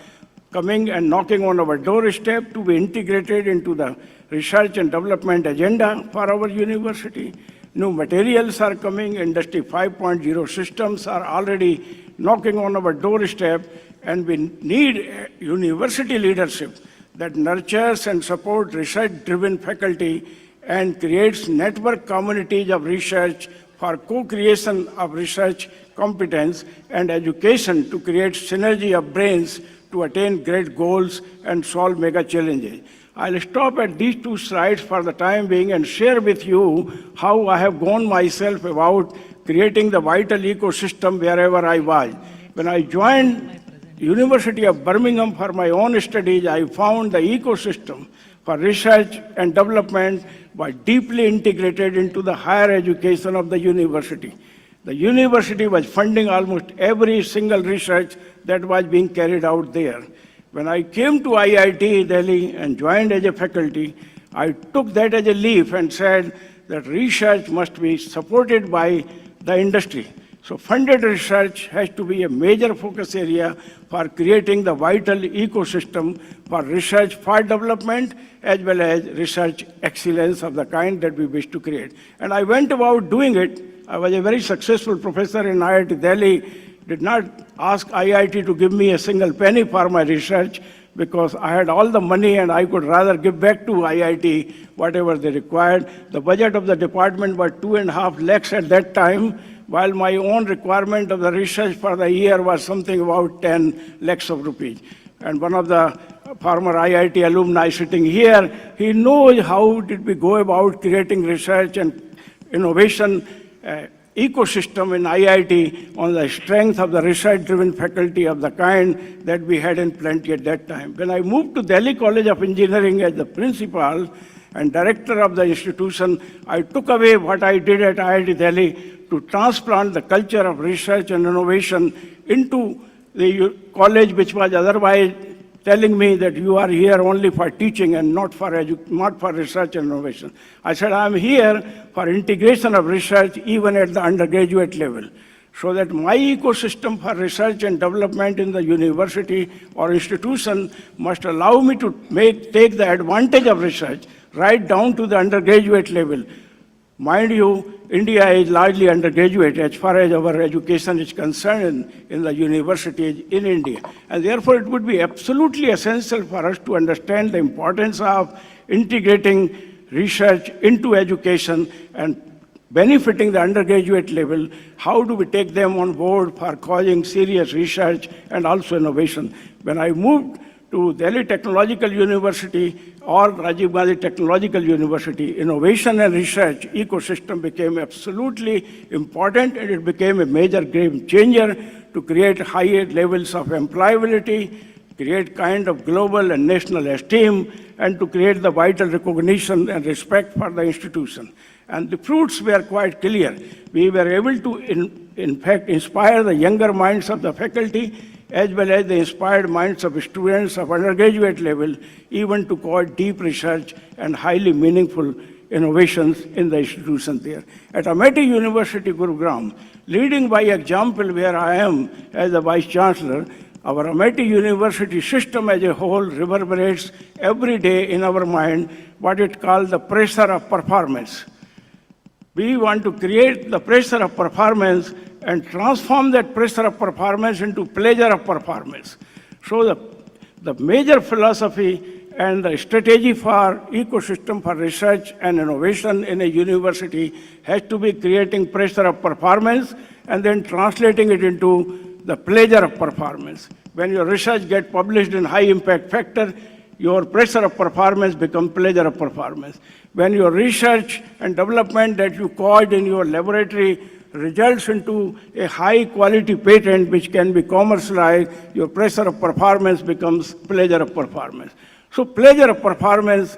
Speaker 6: coming and knocking on our doorstep to be integrated into the research and development agenda for our university. New materials are coming, Industry 5.0 systems are already knocking on our doorstep, and we need university leadership that nurtures and supports research-driven faculty and creates network communities of research for co-creation of research competence and education to create synergy of brains to attain great goals and solve mega challenges. I'll stop at these two slides for the time being and share with you how I have gone myself about creating the vital ecosystem wherever I was. When I joined University of Birmingham for my own studies, I found the ecosystem for research and development was deeply integrated into the higher education of the university. The university was funding almost every single research that was being carried out there. When I came to IIT Delhi and joined as a faculty, I took that as a leap and said that research must be supported by the industry. So funded research has to be a major focus area for creating the vital ecosystem for research for development as well as research excellence of the kind that we wish to create. And I went about doing it. I was a very successful professor in IIT Delhi, did not ask IIT to give me a single penny for my research because I had all the money and I could rather give back to IIT whatever they required. The budget of the department was 2.5 lakhs at that time, while my own requirement of the research for the year was something about 10 lakhs of rupees. And one of the former IIT alumni sitting here, he knows how did we go about creating research and innovation ecosystem in IIT on the strength of the research-driven faculty of the kind that we had in plenty at that time. When I moved to Delhi College of Engineering as the principal and director of the institution, I took away what I did at IIT Delhi to transplant the culture of research and innovation into the college, which was otherwise telling me that you are here only for teaching and not for research and innovation. I said, I'm here for integration of research even at the undergraduate level, so that my ecosystem for research and development in the university or institution must allow me to take the advantage of research right down to the undergraduate level. Mind you, India is largely undergraduate as far as our education is concerned in the universities in India. And therefore, it would be absolutely essential for us to understand the importance of integrating research into education and benefiting the undergraduate level. How do we take them on board for causing serious research and also innovation? When I moved to Delhi Technological University or Rajiv Gandhi Technological University, innovation and research ecosystem became absolutely important, and it became a major game changer to create higher levels of employability, create kind of global and national esteem, and to create the vital recognition and respect for the institution. And the fruits were quite clear. We were able to in fact, inspire the younger minds of the faculty as well as the inspired minds of students of undergraduate level, even to cause deep research and highly meaningful innovations in the institution there. At Amity University, Gurugram, leading by example where I am as the Vice Chancellor, our Amity University system as a whole reverberates every day in our mind what it calls the pressure of performance. We want to create the pressure of performance and transform that pressure of performance into pleasure of performance. So the major philosophy and the strategy for ecosystem for research and innovation in a university has to be creating pressure of performance and then translating it into the pleasure of performance. When your research gets published in high impact factor, your pressure of performance becomes pleasure of performance. When your research and development that you caused in your laboratory results into a high quality patent which can be commercialized, your pressure of performance becomes pleasure of performance. So pleasure of performance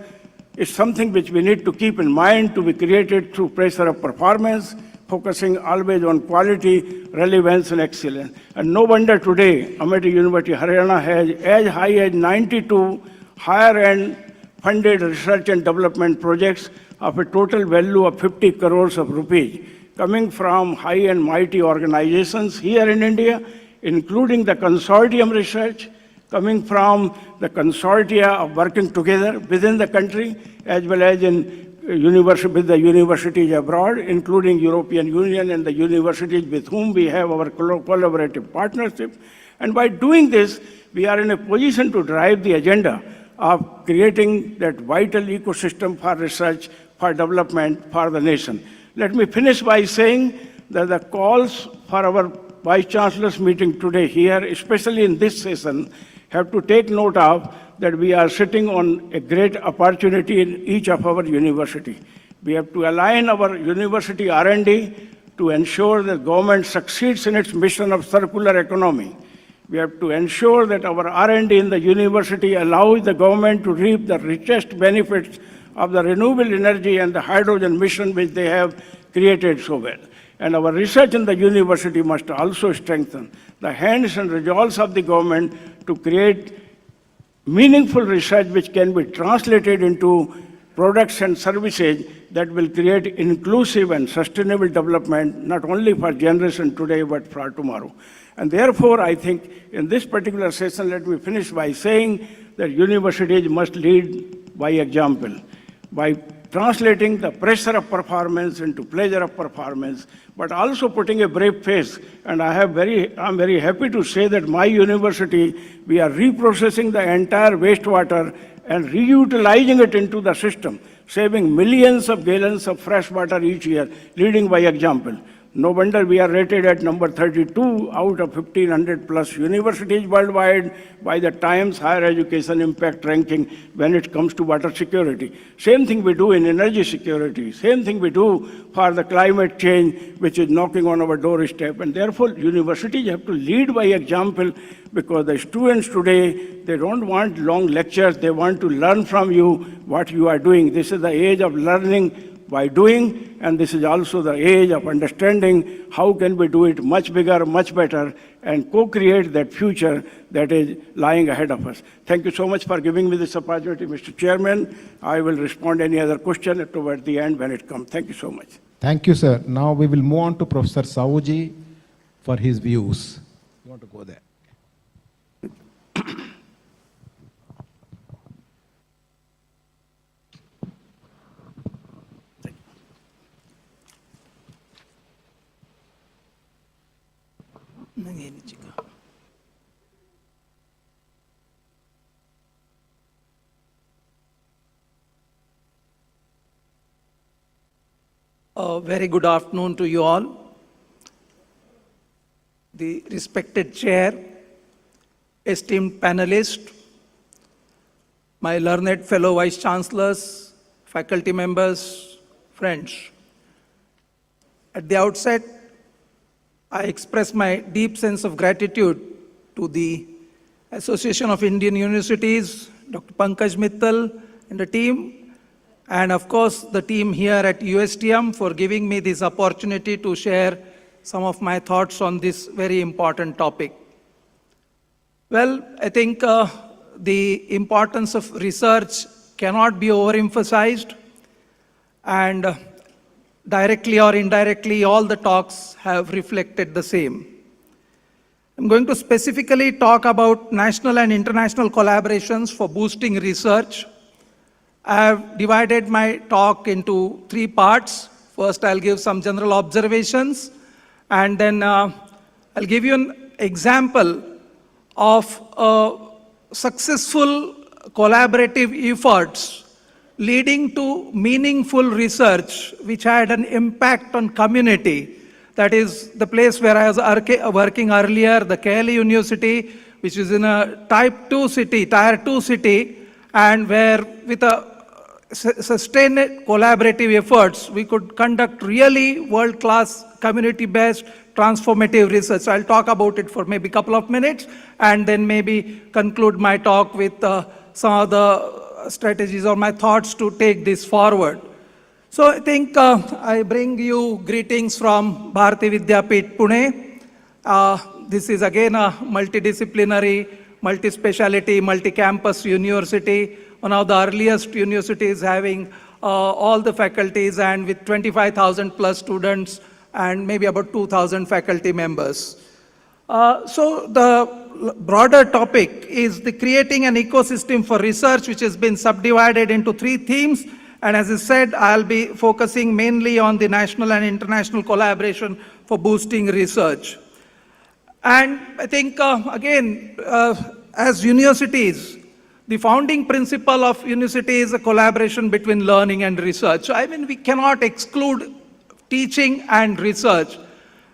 Speaker 6: is something which we need to keep in mind to be created through pressure of performance, focusing always on quality, relevance, and excellence. And no wonder today, Amity University, Haryana has as high as 92 higher-end funded research and development projects of a total value of 50 crores of rupees, coming from high and mighty organizations here in India, including the consortium research, coming from the consortia of working together within the country, as well as with the universities abroad, including European Union and the universities with whom we have our collaborative partnership. And by doing this, we are in a position to drive the agenda of creating that vital ecosystem for research, for development, for the nation. Let me finish by saying that the calls for our Vice Chancellor's meeting today here, especially in this session, have to take note of that we are sitting on a great opportunity in each of our university. We have to align our university R&D to ensure that government succeeds in its mission of circular economy. We have to ensure that our R&D in the university allows the government to reap the richest benefits of the renewable energy and the hydrogen mission which they have created so well. And our research in the university must also strengthen the hands and resolves of the government to create meaningful research which can be translated into products and services that will create inclusive and sustainable development, not only for generation today, but for tomorrow. And therefore, I think in this particular session, let me finish by saying that universities must lead by example, by translating the pressure of performance into pleasure of performance, but also putting a brave face. And I'm very happy to say that my university, we are reprocessing the entire wastewater and reutilizing it into the system, saving millions of gallons of fresh water each year, leading by example. No wonder we are rated at number 32 out of 1,500 plus universities worldwide by the Times Higher Education Impact Ranking when it comes to water security. Same thing we do in energy security. Same thing we do for the climate change, which is knocking on our doorstep. And therefore, universities have to lead by example, because the students today, they don't want long lectures. They want to learn from you what you are doing. This is the age of learning by doing, and this is also the age of understanding how can we do it much bigger, much better, and co-create that future that is lying ahead of us. Thank you so much for giving me this opportunity, Mr. Chairman. I will respond any other question toward the end when it comes. Thank you so much.
Speaker 3: Thank you, sir. Now we will move on to Professor Sahuji for his views. You want to go there?
Speaker 7: A very good afternoon to you all. The respected chair, esteemed panelists, my learned fellow vice chancellors, faculty members, friends. At the outset, I express my deep sense of gratitude to the Association of Indian Universities, Dr. Pankaj Mittal and the team, and of course the team here at USTM for giving me this opportunity to share some of my thoughts on this very important topic. Well, I think the importance of research cannot be overemphasized, and directly or indirectly, all the talks have reflected the same. I'm going to specifically talk about national and international collaborations for boosting research. I have divided my talk into 3 parts. First, I'll give some general observations, and then I'll give you an example of successful collaborative efforts leading to meaningful research which had an impact on community. That is the place where I was working earlier, the KLE University, which is in a Tier 2 city, and where with a sustained collaborative efforts, we could conduct really world-class, community-based, transformative research. So I'll talk about it for maybe a couple of minutes, and then maybe conclude my talk with some of the strategies or my thoughts to take this forward. So I think I bring you greetings from Bharati Vidyapeeth, Pune. This is again a multidisciplinary, multi-speciality, multi-campus university, one of the earliest universities having all the faculties and with 25,000 plus students and maybe about 2,000 faculty members. So the broader topic is the creating an ecosystem for research, which has been subdivided into 3 themes. And as I said, I'll be focusing mainly on the national and international collaboration for boosting research. And I think, again, as universities, the founding principle of university is a collaboration between learning and research. So, I mean, we cannot exclude teaching and research.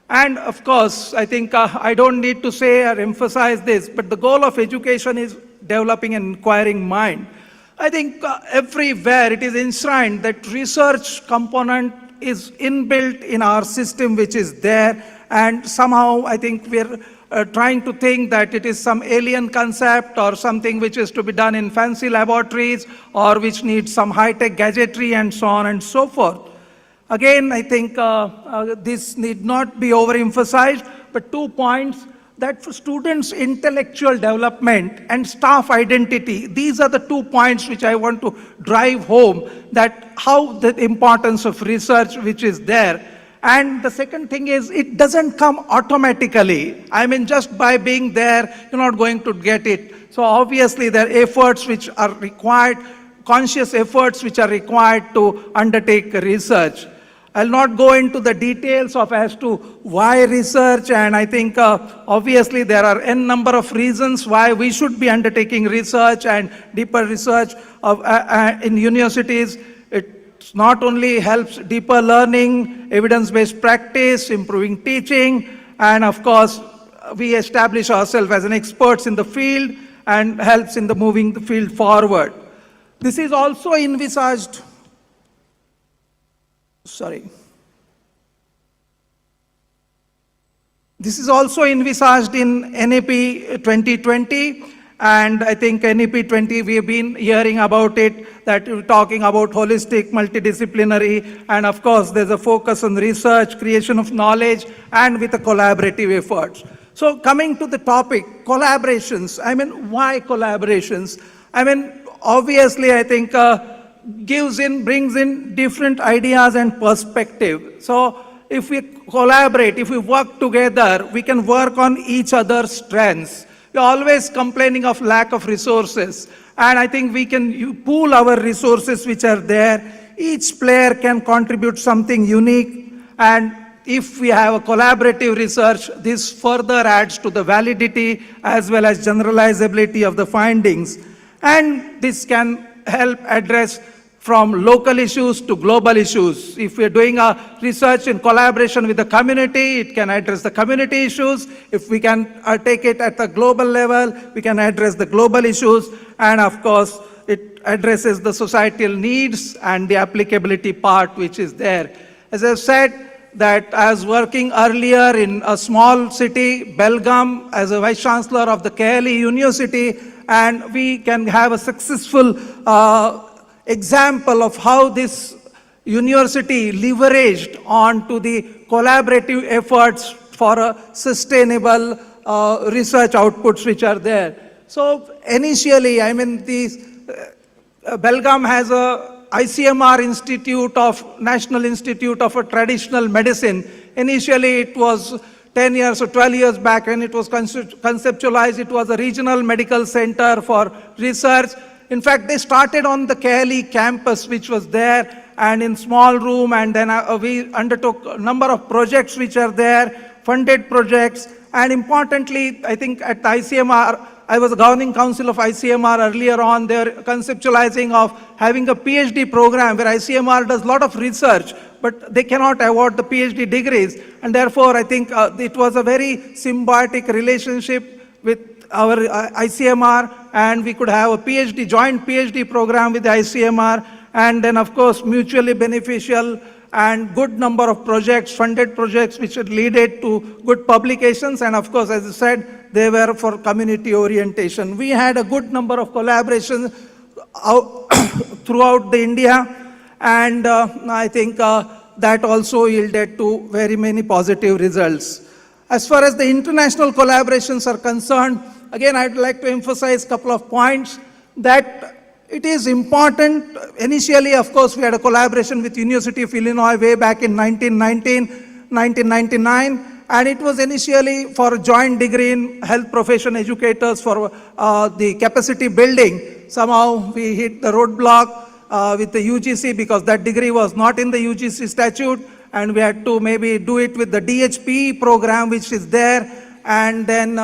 Speaker 7: And of course, I think I don't need to say or emphasize this, but the goal of education is developing an inquiring mind. I think everywhere it is enshrined that research component is inbuilt in our system, which is there, and somehow I think we're trying to think that it is some alien concept or something which is to be done in fancy laboratories or which needs some high-tech gadgetry and so on and so forth. Again, I think this need not be overemphasized, but 2 points. That for students' intellectual development and staff identity, these are the 2 points which I want to drive home, that how the importance of research which is there. And the second thing is, it doesn't come automatically. I mean, just by being there, you're not going to get it. So obviously there are efforts which are required, conscious efforts which are required to undertake research. I'll not go into the details of as to why research, and I think obviously there are n number of reasons why we should be undertaking research and deeper research in universities. It not only helps deeper learning, evidence-based practice, improving teaching, and of course we establish ourselves as an experts in the field and helps in the moving the field forward. This is also envisaged. This is also envisaged in NAP 2020, and I think NAP 20, we have been hearing about it, that we're talking about holistic, multidisciplinary, and of course there's a focus on research, creation of knowledge, and with a collaborative efforts. So coming to the topic, collaborations, I mean, why collaborations? I mean, obviously I think brings in different ideas and perspective. So if we collaborate, if we work together, we can work on each other's strengths. We're always complaining of lack of resources, and I think we can pool our resources which are there. Each player can contribute something unique, and if we have a collaborative research, this further adds to the validity as well as generalizability of the findings. And this can help address from local issues to global issues. If we're doing a research in collaboration with the community, it can address the community issues. If we can take it at the global level, we can address the global issues. And of course, it addresses the societal needs and the applicability part which is there. As I've said, that I was working earlier in a small city, Belgaum, as a Vice Chancellor of the KLE University, and we can have a successful example of how this university leveraged onto the collaborative efforts for a sustainable research outputs which are there. So initially, I mean, Belgaum has a ICMR Institute of National Institute of Traditional Medicine. Initially, it was 10 years or 12 years back when it was conceptualized. It was a regional medical center for research. In fact, they started on the KLE campus, which was there, and in small room, and then we undertook a number of projects which are there, funded projects, and importantly, I think at the ICMR, I was a governing council of ICMR earlier on. They're conceptualizing of having a PhD program where ICMR does a lot of research, but they cannot award the PhD degrees. And therefore, I think it was a very symbiotic relationship with our ICMR, and we could have a PhD, joint PhD program with the ICMR, and then of course mutually beneficial and good number of projects, funded projects which had led to good publications, and of course, as I said, they were for community orientation. We had a good number of collaborations throughout the India, and I think that also yielded to very many positive results. As far as the international collaborations are concerned, again, I'd like to emphasize a couple of points that it is important. Initially, of course, we had a collaboration with University of Illinois way back in 1999, and it was initially for a joint degree in health profession educators for the capacity building. Somehow we hit the roadblock with the UGC because that degree was not in the UGC statute, and we had to maybe do it with the DHPE program which is there, and then,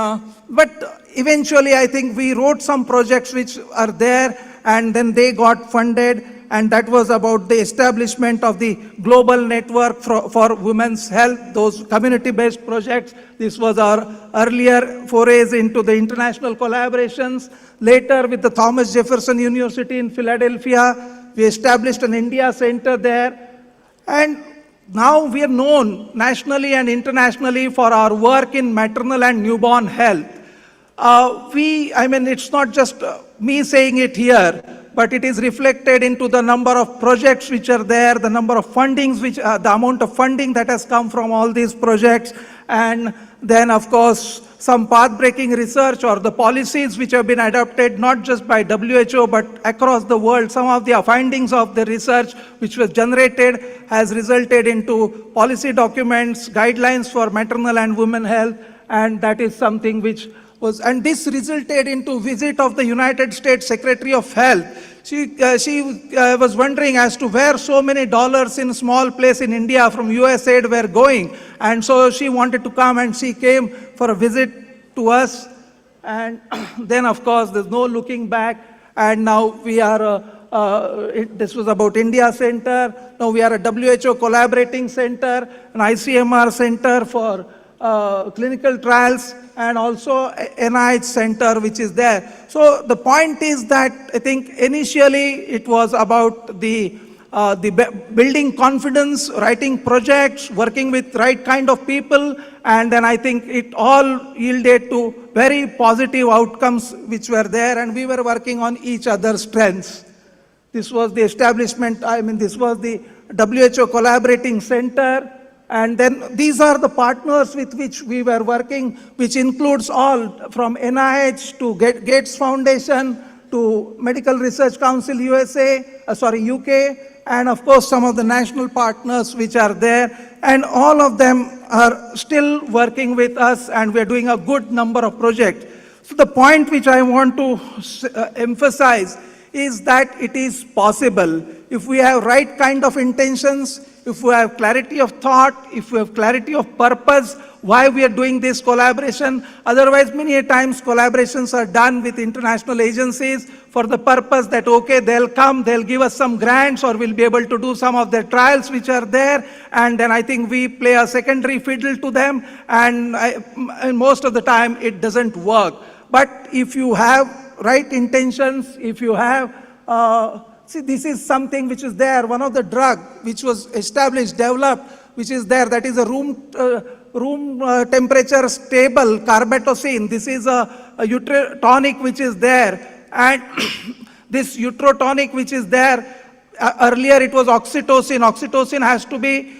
Speaker 7: but eventually I think we wrote some projects which are there, and then they got funded, and that was about the establishment of the global network for women's health, those community-based projects. This was our earlier forays into the international collaborations. Later, with the Thomas Jefferson University in Philadelphia, we established an India center there, and now we are known nationally and internationally for our work in maternal and newborn health. I mean, it's not just me saying it here, but it is reflected into the number of projects which are there, the number of fundings, the amount of funding that has come from all these projects, and then of course, some path-breaking research or the policies which have been adopted not just by WHO but across the world. Some of the findings of the research which was generated has resulted into policy documents, guidelines for maternal and women health, and that is something which was, and this resulted into visit of the United States Secretary of Health. She was wondering as to where so many dollars in a small place in India from USAID were going. And so she wanted to come, and she came for a visit to us. And then, of course, there's no looking back. And now we are, this was about India Center. Now we are a WHO collaborating center, an ICMR center for clinical trials, and also NIH center which is there. So the point is that I think initially it was about the building confidence, writing projects, working with right kind of people, and then I think it all yielded to very positive outcomes which were there, and we were working on each other's strengths. This was the establishment, I mean, this was the WHO collaborating center. And then these are the partners with which we were working, which includes all from NIH to Gates Foundation to Medical Research Council UK, and of course some of the national partners which are there. And all of them are still working with us, and we're doing a good number of projects. So the point which I want to emphasize is that it is possible if we have right kind of intentions, if we have clarity of thought, if we have clarity of purpose, why we are doing this collaboration. Otherwise, many times collaborations are done with international agencies for the purpose that, okay, they'll come, they'll give us some grants, or we'll be able to do some of their trials which are there, and then I think we play a secondary fiddle to them, and most of the time it doesn't work. But if you have right intentions, if you have see, this is something which is there. One of the drug which was established, developed, which is there, that is a room temperature stable carbetocin. This is a uterotonic which is there. And this uterotonic which is there, earlier it was oxytocin. Oxytocin has to be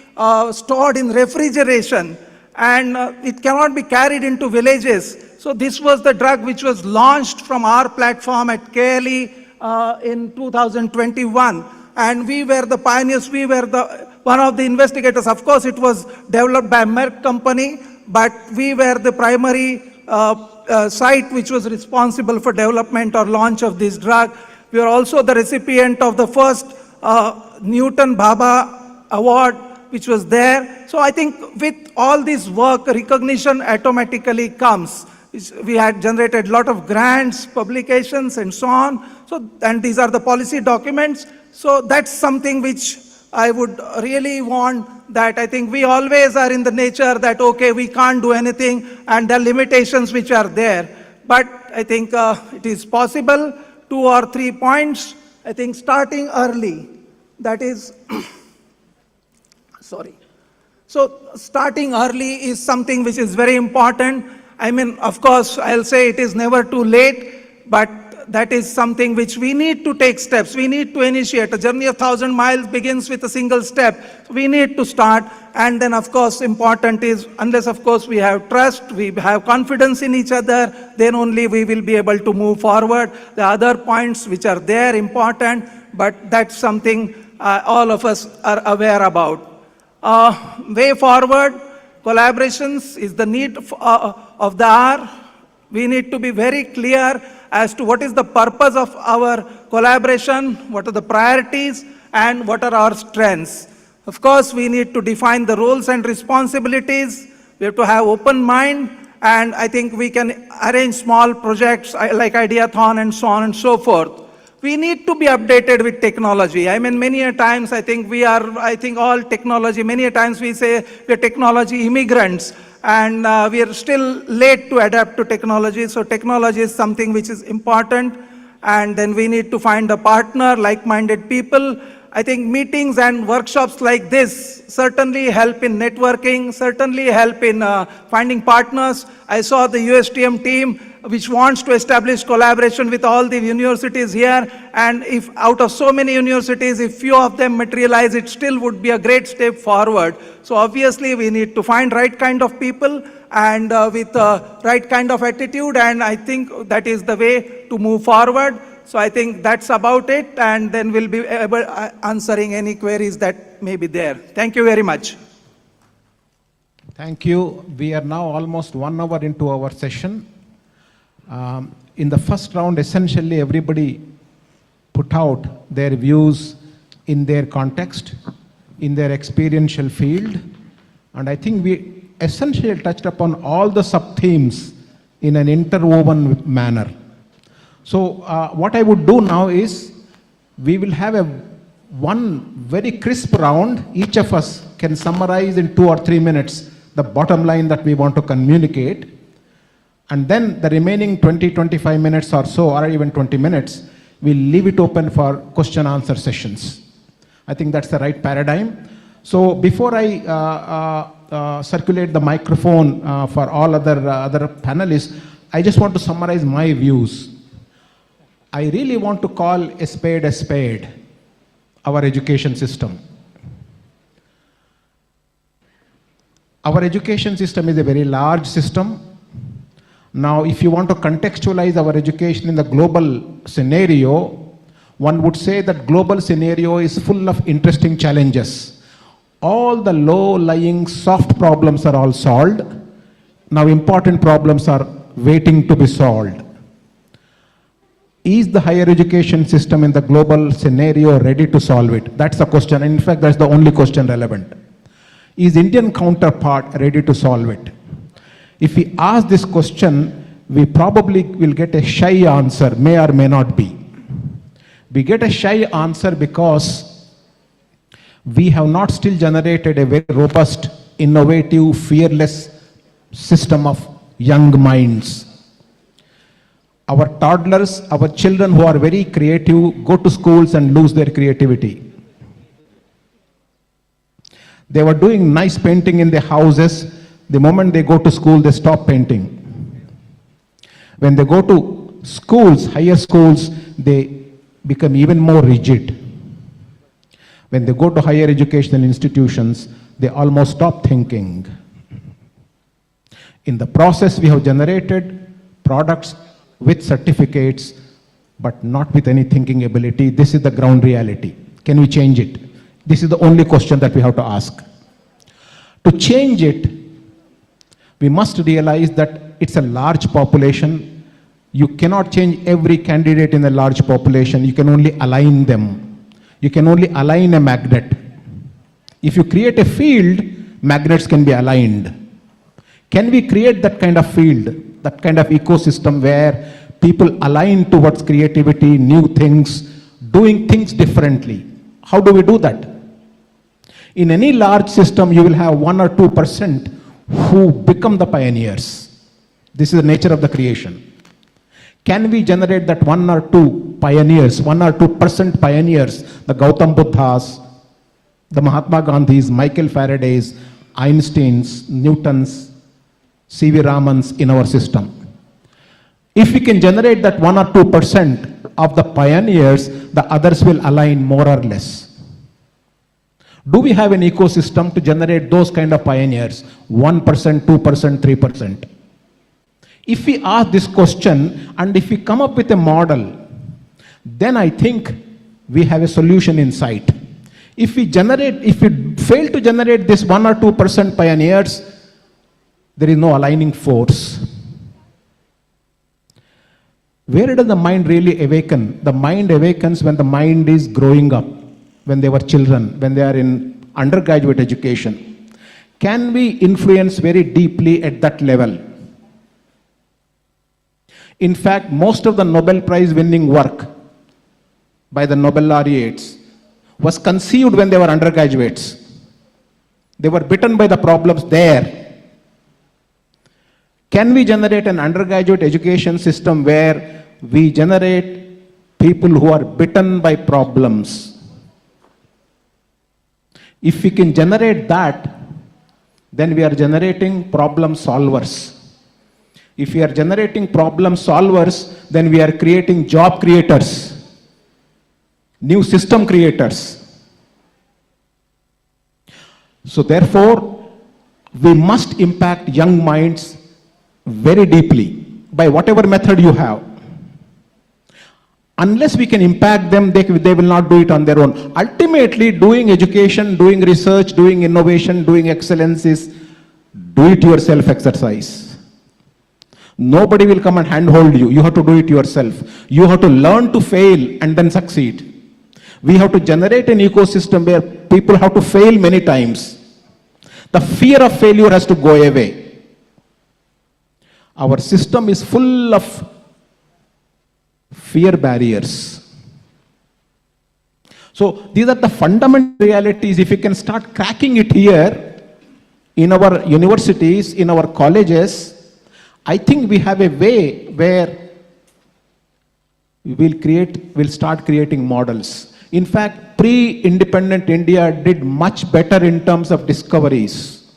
Speaker 7: stored in refrigeration, and it cannot be carried into villages. So this was the drug which was launched from our platform at KLE in 2021. And we were the pioneers, we were one of the investigators. Of course, it was developed by Merck company, but we were the primary site which was responsible for development or launch of this drug. We are also the recipient of the first Newton Bhabha Award, which was there. So I think with all this work, recognition automatically comes. We had generated a lot of grants, publications, and so on. So, and these are the policy documents. So that's something which I would really want, that I think we always are in the nature that, okay, we can't do anything, and there are limitations which are there. But I think it is possible. 2 or 3 points. I think starting early, that is, sorry. So starting early is something which is very important. I mean, of course, I'll say it is never too late, but that is something which we need to take steps. We need to initiate. A journey of 1,000 miles begins with a single step. We need to start. And then, of course, important is, unless, of course, we have trust, we have confidence in each other, then only we will be able to move forward. The other points which are there, important, but that's something all of us are aware about. Way forward, collaborations is the need of the hour. We need to be very clear as to what is the purpose of our collaboration, what are the priorities, and what are our strengths. Of course, we need to define the roles and responsibilities. We have to have open mind, and I think we can arrange small projects like Ideathon and so on and so forth. We need to be updated with technology. I mean, many a times I think all technology, many a times we say we're technology immigrants, and we are still late to adapt to technology. So technology is something which is important, and then we need to find a partner, like-minded people. I think meetings and workshops like this certainly help in networking, certainly help in finding partners. I saw the USTM team which wants to establish collaboration with all the universities here, and if out of so many universities, if few of them materialize, it still would be a great step forward. So obviously we need to find right kind of people and with right kind of attitude, and I think that is the way to move forward. So I think that's about it, and then we'll be able answering any queries that may be there. Thank you very much.
Speaker 3: Thank you. We are now almost 1 hour into our session. In the first round, essentially everybody put out their views in their context, in their experiential field, and I think we essentially touched upon all the sub-themes in an interwoven manner. So what I would do now is, we will have one very crisp round. Each of us can summarize in 2 or 3 minutes the bottom line that we want to communicate. And then the remaining 20-25 minutes or so, or even 20 minutes, we'll leave it open for question-answer sessions. I think that's the right paradigm. So before I circulate the microphone for all other panelists, I just want to summarize my views. I really want to call a spade, our education system. Our education system is a very large system. Now, if you want to contextualize our education in the global scenario, one would say that global scenario is full of interesting challenges. All the low-lying soft problems are all solved. Now, important problems are waiting to be solved. Is the higher education system in the global scenario ready to solve it? That's the question. And in fact, that's the only question relevant. Is Indian counterpart ready to solve it? If we ask this question, we probably will get a shy answer, may or may not be. We get a shy answer because we have not still generated a very robust, innovative, fearless system of young minds. Our toddlers, our children who are very creative, go to schools and lose their creativity. They were doing nice painting in their houses. The moment they go to school, they stop painting. When they go to schools, higher schools, they become even more rigid. When they go to higher educational institutions, they almost stop thinking. In the process, we have generated products with certificates, but not with any thinking ability. This is the ground reality. Can we change it? This is the only question that we have to ask. To change it, we must realize that it's a large population. You cannot change every candidate in a large population. You can only align them. You can only align a magnet. If you create a field, magnets can be aligned. Can we create that kind of field, that kind of ecosystem where people align towards creativity, new things, doing things differently? How do we do that? In any large system, you will have 1 or 2% who become the pioneers. This is the nature of the creation. Can we generate that 1 or 2 pioneers, 1 or 2% pioneers, the Gautam Buddhas, the Mahatma Gandhis, Michael Faradays, Einsteins, Newtons, C.V. Ramans in our system? If we can generate that 1 or 2% of the pioneers, the others will align more or less. Do we have an ecosystem to generate those kind of pioneers? 1%, 2%, 3%. If we ask this question and if we come up with a model, then I think we have a solution in sight. If we fail to generate this 1 or 2% pioneers, there is no aligning force. Where does the mind really awaken? The mind awakens when the mind is growing up, when they were children, when they are in undergraduate education. Can we influence very deeply at that level? In fact, most of the Nobel Prize winning work by the Nobel laureates was conceived when they were undergraduates. They were bitten by the problems there. Can we generate an undergraduate education system where we generate people who are bitten by problems? If we can generate that, then we are generating problem solvers. If we are generating problem solvers, then we are creating job creators, new system creators. So therefore, we must impact young minds very deeply by whatever method you have. Unless we can impact them, they will not do it on their own. Ultimately, doing education, doing research, doing innovation, doing excellence is do-it-yourself exercise. Nobody will come and handhold you. You have to do it yourself. You have to learn to fail and then succeed. We have to generate an ecosystem where people have to fail many times. The fear of failure has to go away. Our system is full of fear barriers. So these are the fundamental realities. If we can start cracking it here in our universities, in our colleges, I think we have a way where we'll start creating models. In fact, pre-independent India did much better in terms of discoveries.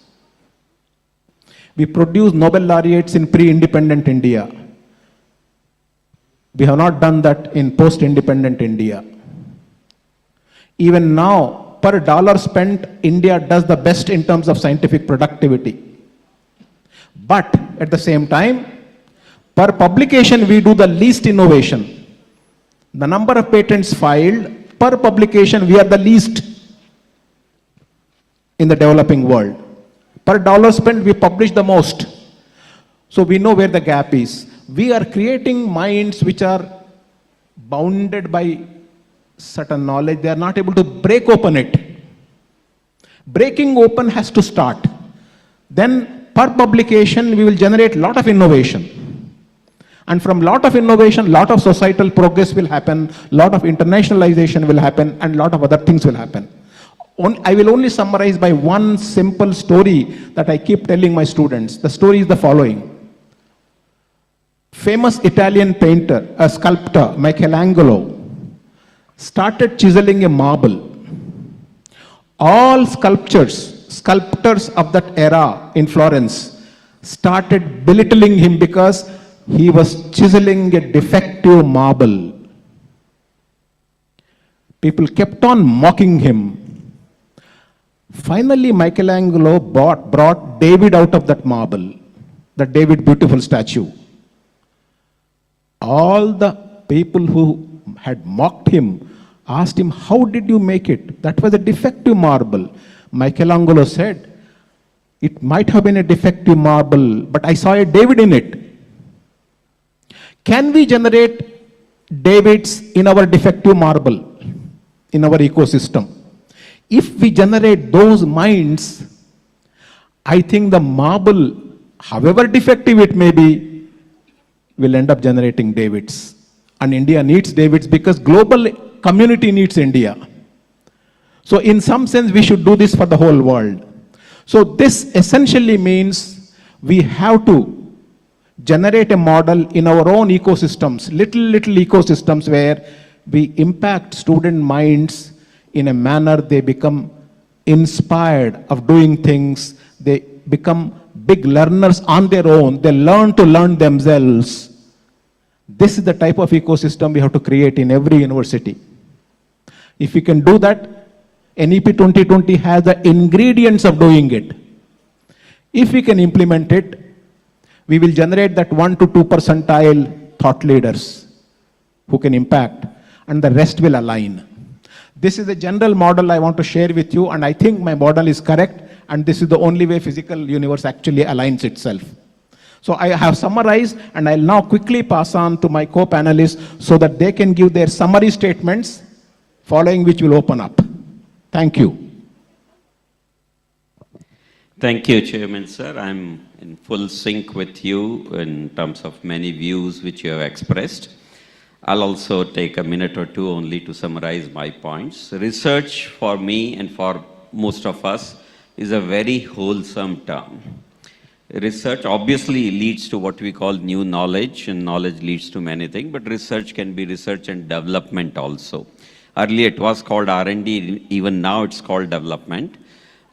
Speaker 3: We produced Nobel laureates in pre-independent India. We have not done that in post-independent India. Even now, per dollar spent, India does the best in terms of scientific productivity. But at the same time, per publication, we do the least innovation. The number of patents filed, per publication, we are the least in the developing world. Per dollar spent, we publish the most. So we know where the gap is. We are creating minds which are bounded by certain knowledge. They are not able to break open it. Breaking open has to start. Then per publication, we will generate a lot of innovation. And from lot of innovation, lot of societal progress will happen, lot of internationalization will happen, and lot of other things will happen. I will only summarize by one simple story that I keep telling my students. The story is the following. Famous Italian painter, a sculptor, Michelangelo, started chiseling a marble. All sculptors of that era in Florence started belittling him because he was chiseling a defective marble. People kept on mocking him. Finally, Michelangelo brought David out of that marble, the David beautiful statue. All the people who had mocked him asked him, how did you make it? That was a defective marble. Michelangelo said, it might have been a defective marble, but I saw a David in it. Can we generate Davids in our defective marble, in our ecosystem? If we generate those minds, I think the marble, however defective it may be, will end up generating Davids. And India needs Davids because global community needs India. So in some sense, we should do this for the whole world. So this essentially means we have to generate a model in our own ecosystems, little ecosystems where we impact student minds in a manner they become inspired of doing things, they become big learners on their own, they learn to learn themselves. This is the type of ecosystem we have to create in every university. If we can do that, NEP 2020 has the ingredients of doing it. If we can implement it, we will generate that 1 to 2 percentile thought leaders who can impact, and the rest will align. This is a general model I want to share with you, and I think my model is correct, and this is the only way physical universe actually aligns itself. So I have summarized, and I'll now quickly pass on to my co-panelists so that they can give their summary statements, following which will open up. Thank you.
Speaker 4: Thank you, Chairman, sir. I'm in full sync with you in terms of many views which you have expressed. I'll also take a minute or two only to summarize my points. Research for me and for most of us is a very wholesome term. Research obviously leads to what we call new knowledge, and knowledge leads to many things, but research can be research and development also. Earlier it was called R&D, even now it's called development.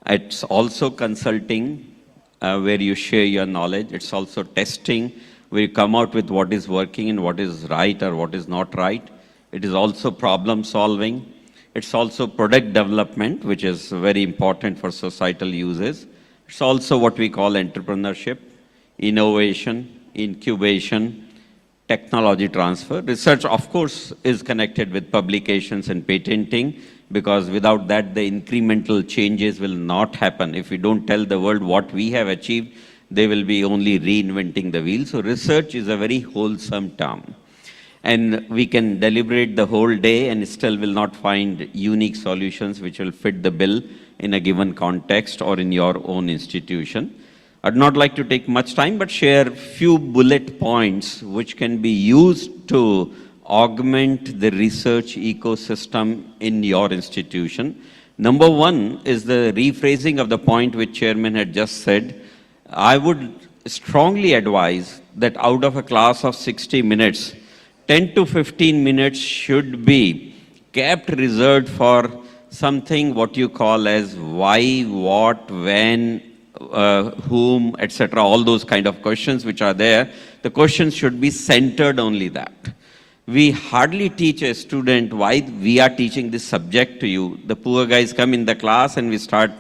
Speaker 4: It's also consulting, where you share your knowledge. It's also testing, where you come out with what is working and what is right or what is not right. It is also problem solving. It's also product development, which is very important for societal uses. It's also what we call entrepreneurship, innovation, incubation, technology transfer. Research, of course, is connected with publications and patenting, because without that, the incremental changes will not happen. If we don't tell the world what we have achieved, they will be only reinventing the wheel. So research is a very wholesome term. And we can deliberate the whole day and still will not find unique solutions which will fit the bill in a given context or in your own institution. I'd not like to take much time, but share few bullet points which can be used to augment the research ecosystem in your institution. Number one is the rephrasing of the point which Chairman had just said. I would strongly advise that out of a class of 60 minutes, 10 to 15 minutes should be kept reserved for something what you call as why, what, when, whom, etc. All those kind of questions which are there. The questions should be centered only that. We hardly teach a student why we are teaching this subject to you. The poor guys come in the class and we start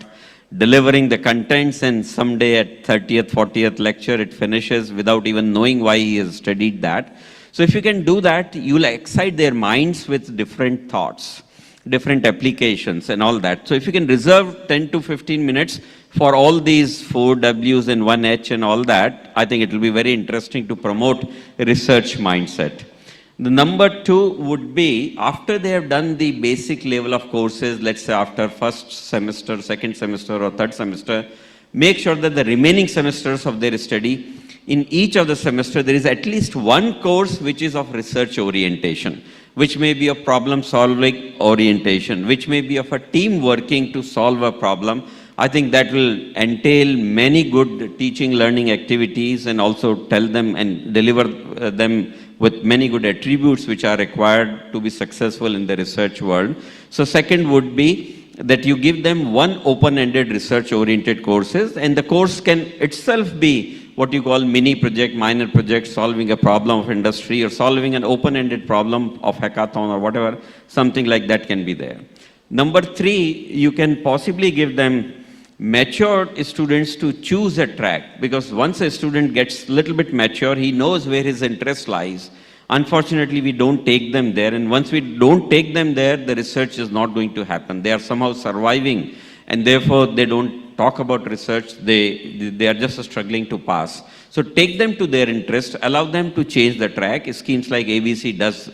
Speaker 4: delivering the contents, and someday at 30th, 40th lecture it finishes without even knowing why he has studied that. So if you can do that, you will excite their minds with different thoughts, different applications and all that. So if you can reserve 10 to 15 minutes for all these 4 Ws and 1 H and all that, I think it will be very interesting to promote a research mindset. The number 2 would be, after they have done the basic level of courses, let's say after first semester, second semester or third semester, make sure that the remaining semesters of their study, in each of the semester, there is at least one course which is of research orientation, which may be of problem solving orientation, which may be of a team working to solve a problem. I think that will entail many good teaching learning activities and also tell them and deliver them with many good attributes which are required to be successful in the research world. So second would be that you give them one open-ended research-oriented courses, and the course can itself be what you call mini project, minor project, solving a problem of industry or solving an open-ended problem of hackathon or whatever, something like that can be there. Number three, you can possibly give them mature students to choose a track, because once a student gets a little bit mature, he knows where his interest lies. Unfortunately, we don't take them there, and once we don't take them there, the research is not going to happen. They are somehow surviving, and therefore they don't talk about research. They are just struggling to pass. So take them to their interest, allow them to change the track. Schemes like ABC does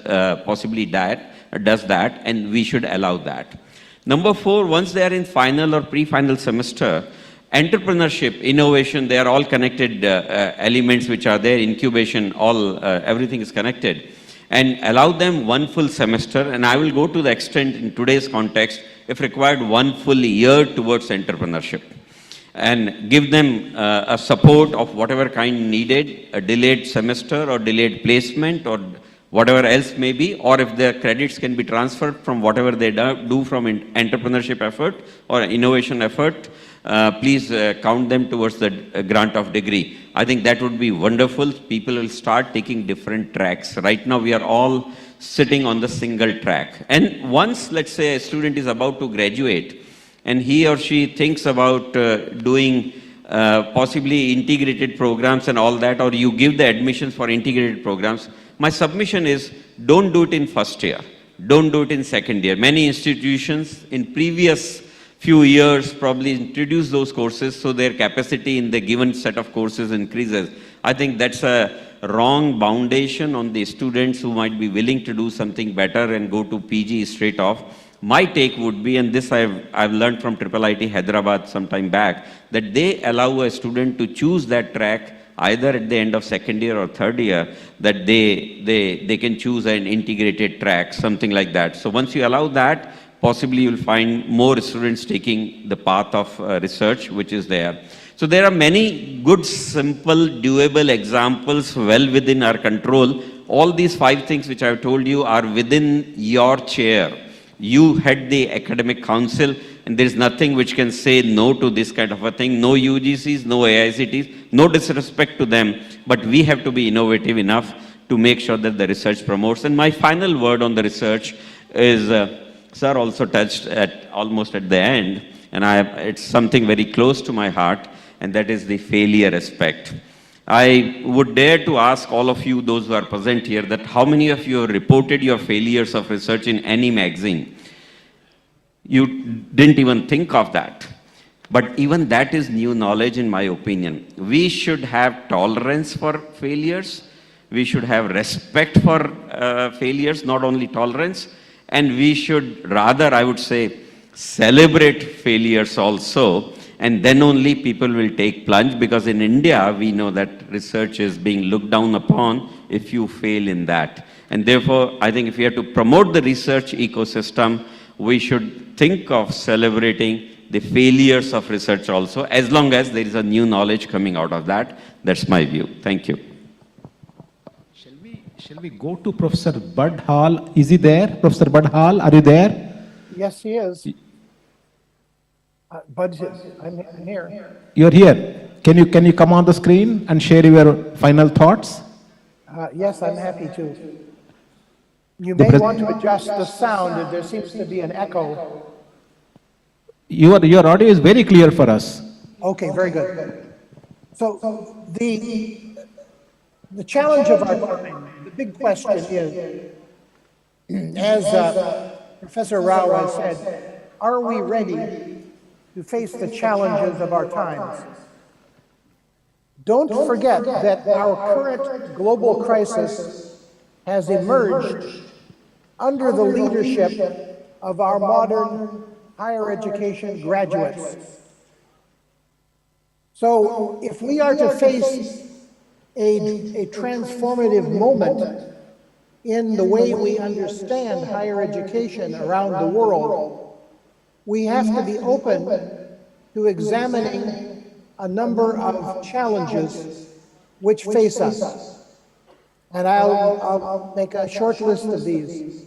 Speaker 4: that, and we should allow that. Number four, once they are in final or pre-final semester, entrepreneurship, innovation, they are all connected elements which are there, incubation, everything is connected. And allow them one full semester, and I will go to the extent in today's context, if required, 1 full year towards entrepreneurship. And give them a support of whatever kind needed, a delayed semester or delayed placement or whatever else may be, or if their credits can be transferred from whatever they do from entrepreneurship effort or innovation effort, please count them towards the grant of degree. I think that would be wonderful. People will start taking different tracks. Right now we are all sitting on the single track. And once, let's say, a student is about to graduate and he or she thinks about doing possibly integrated programs and all that, or you give the admissions for integrated programs, my submission is, don't do it in first year. Don't do it in second year. Many institutions in previous few years probably introduce those courses so their capacity in the given set of courses increases. I think that's a wrong foundation on the students who might be willing to do something better and go to PG straight off. My take would be, and this I've learned from IIIT Hyderabad some time back, that they allow a student to choose that track either at the end of second year or third year, that they can choose an integrated track, something like that. So once you allow that, possibly you'll find more students taking the path of research, which is there. So there are many good, simple, doable examples well within our control. All these 5 things which I've told you are within your chair. You head the academic council, and there is nothing which can say no to this kind of a thing. No UGCs, no AICTs, no disrespect to them, but we have to be innovative enough to make sure that the research promotes. And my final word on the research is, Sir also touched almost at the end, and it's something very close to my heart, and that is the failure aspect. I would dare to ask all of you, those who are present here, that how many of you have reported your failures of research in any magazine? You didn't even think of that. But even that is new knowledge, in my opinion. We should have tolerance for failures. We should have respect for failures, not only tolerance. And we should rather, I would say, celebrate failures also. And then only people will take plunge, because in India, we know that research is being looked down upon if you fail in that. And therefore, I think if we have to promote the research ecosystem, we should think of celebrating the failures of research also, as long as there is a new knowledge coming out of that. That's my view. Thank you.
Speaker 3: Shall we go to Professor Bud Hall? Is he there? Professor Bud Hall, are you there?
Speaker 5: Yes, he is. Bud, I'm here.
Speaker 3: You're here. Can you come on the screen and share your final thoughts?
Speaker 5: Yes, I'm happy to. You may want to adjust the sound. There seems to be an echo.
Speaker 3: Your audio is very clear for us.
Speaker 5: Okay, very good. So the challenge of our time, the big question is, as Professor Rao has said, are we ready to face the challenges of our times? Don't forget that our current global crisis has emerged under the leadership of our modern higher education graduates. So if we are to face a transformative moment in the way we understand higher education around the world, we have to be open to examining a number of challenges which face us. And I'll make a short list of these.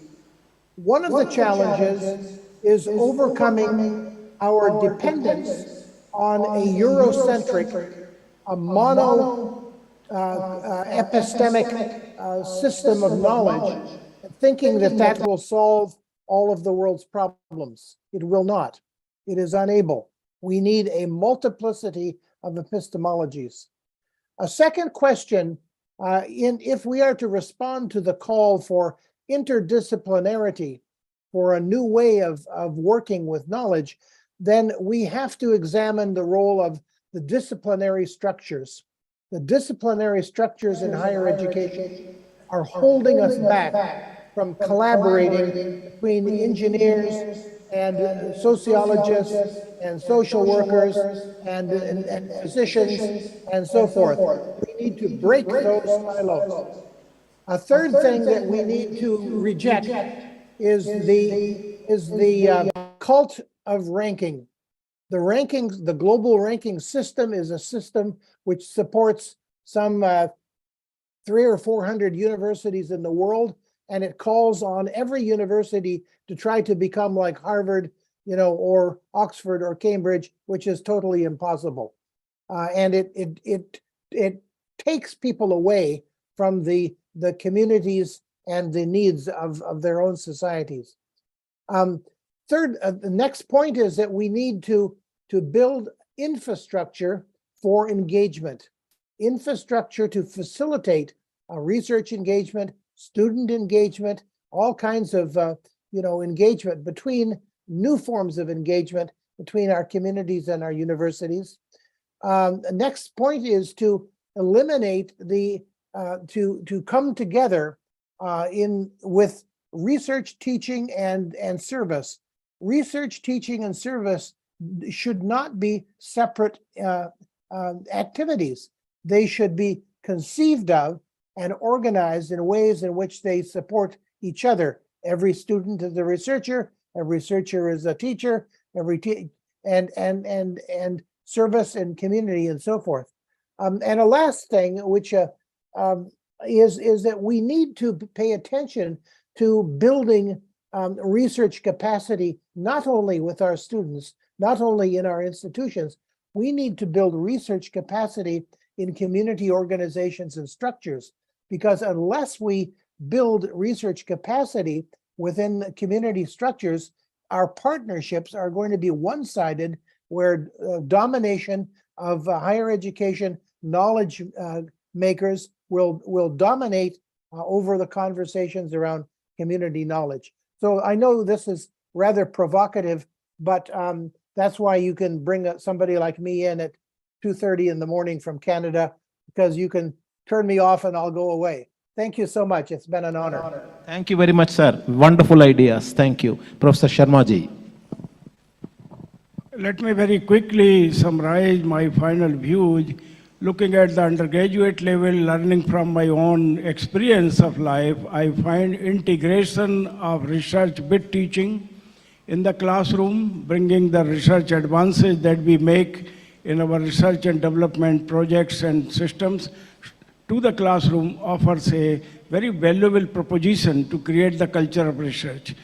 Speaker 5: One of the challenges is overcoming our dependence on a Eurocentric, a mono epistemic system of knowledge, thinking that that will solve all of the world's problems. It will not. It is unable. We need a multiplicity of epistemologies. A second question, if we are to respond to the call for interdisciplinarity, for a new way of working with knowledge, then we have to examine the role of the disciplinary structures. The disciplinary structures in higher education are holding us back from collaborating between engineers and sociologists and social workers and physicians and so forth. We need to break those silos. A third thing that we need to reject is the cult of ranking. The global ranking system is a system which supports some 300 or 400 universities in the world, and it calls on every university to try to become like Harvard, or Oxford or Cambridge, which is totally impossible. And it takes people away from the communities and the needs of their own societies. Third, the next point is that we need to build infrastructure for engagement, infrastructure to facilitate research engagement, student engagement, all kinds of engagement between new forms of engagement between our communities and our universities. The next point is to eliminate to come together with research, teaching, and service. Research, teaching, and service should not be separate activities. They should be conceived of and organized in ways in which they support each other. Every student is a researcher, every researcher is a teacher, and service and community and so forth. And a last thing, which is that we need to pay attention to building research capacity, not only with our students, not only in our institutions. We need to build research capacity in community organizations and structures, because unless we build research capacity within community structures, our partnerships are going to be one-sided, where domination of higher education knowledge makers will dominate over the conversations around community knowledge. So I know this is rather provocative, but that's why you can bring somebody like me in at 2:30 in the morning from Canada, because you can turn me off and I'll go away. Thank you so much. It's been an honor.
Speaker 3: Thank you very much, sir. Wonderful ideas. Thank you. Professor Sharma ji.
Speaker 6: Let me very quickly summarize my final views. Looking at the undergraduate level, learning from my own experience of life, I find integration of research with teaching in the classroom, bringing the research advances that we make in our research and development projects and systems to the classroom offers a very valuable proposition to create the culture of research.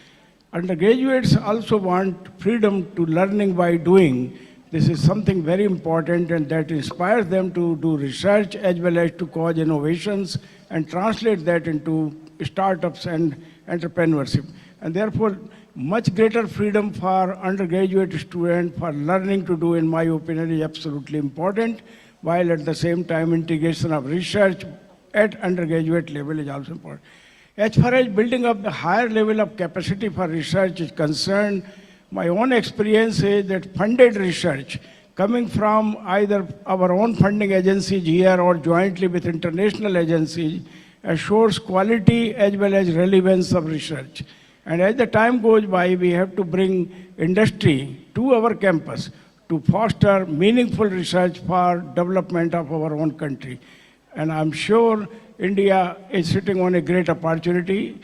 Speaker 6: Undergraduates also want freedom to learning by doing. This is something very important, and that inspires them to do research as well as to cause innovations and translate that into startups and entrepreneurship. And therefore, much greater freedom for undergraduate students for learning to do, in my opinion, is absolutely important, while at the same time integration of research at undergraduate level is also important. As far as building up the higher level of capacity for research is concerned, my own experience is that funded research coming from either our own funding agencies here or jointly with international agencies assures quality as well as relevance of research. And as the time goes by, we have to bring industry to our campus to foster meaningful research for development of our own country. And I'm sure India is sitting on a great opportunity.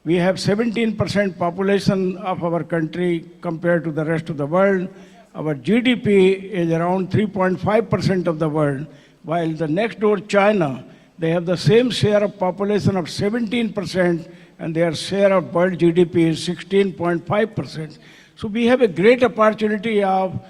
Speaker 6: We have 17% population of our country compared to the rest of the world. Our GDP is around 3.5% of the world, while the next door China, they have the same share of population of 17%, and their share of world GDP is 16.5%. So we have a great opportunity of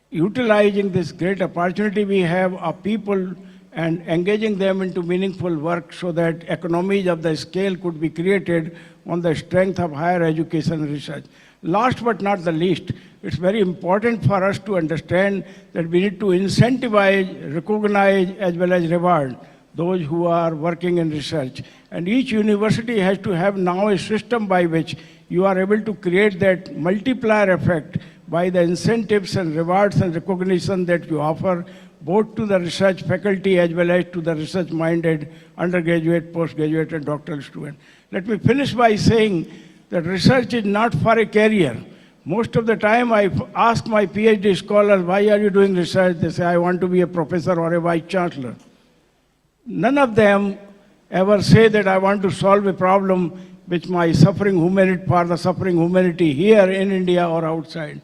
Speaker 6: utilizing this great opportunity we have of people and engaging them into meaningful work so that economies of the scale could be created on the strength of higher education research. Last but not the least, it's very important for us to understand that we need to incentivize, recognize, as well as reward those who are working in research. And each university has to have now a system by which you are able to create that multiplier effect by the incentives and rewards and recognition that you offer both to the research faculty as well as to the research-minded undergraduate, postgraduate, and doctoral students. Let me finish by saying that research is not for a career. Most of the time I ask my PhD scholars, why are you doing research? They say, I want to be a professor or a vice chancellor. None of them ever say that I want to solve a problem which my suffering humanity, for the suffering humanity here in India or outside.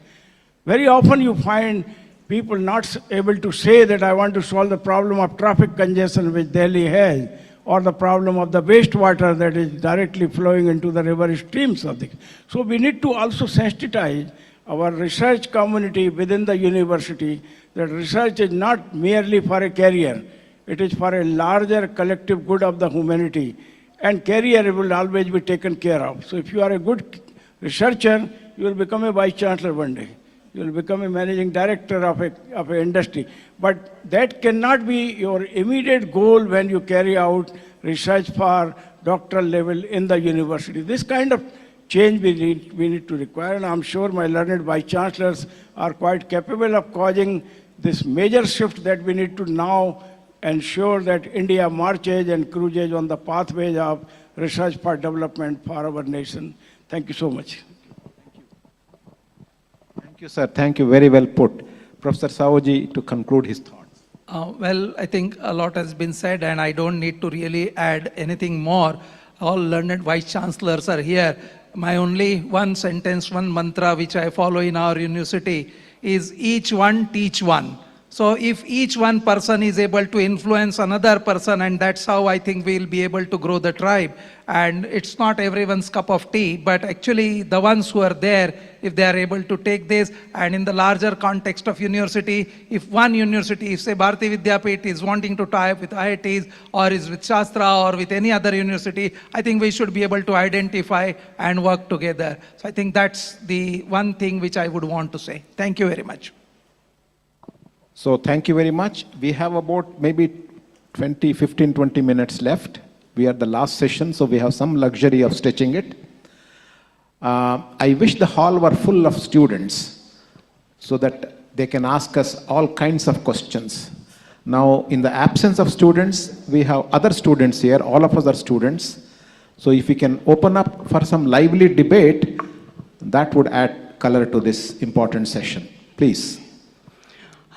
Speaker 6: Very often you find people not able to say that I want to solve the problem of traffic congestion which Delhi has, or the problem of the wastewater that is directly flowing into the river streams of the. So we need to also sensitize our research community within the university that research is not merely for a career. It is for a larger collective good of the humanity, and career will always be taken care of. So if you are a good researcher, you will become a vice chancellor one day. You will become a managing director of an industry. But that cannot be your immediate goal when you carry out research for doctoral level in the university. This kind of change we need to require, and I'm sure my learned vice chancellors are quite capable of causing this major shift that we need to now ensure that India marches and cruises on the pathways of research for development for our nation. Thank you so much.
Speaker 3: Thank you, sir. Thank you. Very well put. Professor Saoji to conclude his thoughts.
Speaker 7: Well, I think a lot has been said, and I don't need to really add anything more. All learned vice chancellors are here. My only one sentence, one mantra which I follow in our university is each one teach one. So if each one person is able to influence another person, and that's how I think we'll be able to grow the tribe. And it's not everyone's cup of tea, but actually the ones who are there, if they are able to take this, and in the larger context of university, if one university, if say Bharati Vidyapit is wanting to tie up with IITs or is with Shastra or with any other university, I think we should be able to identify and work together. So I think that's the one thing which I would want to say. Thank you very much.
Speaker 3: So thank you very much. We have about maybe 15, 20 minutes left. We are the last session, so we have some luxury of stretching it. I wish the hall were full of students so that they can ask us all kinds of questions. Now, in the absence of students, we have other students here. All of us are students. So if we can open up for some lively debate, that would add color to this important session. Please.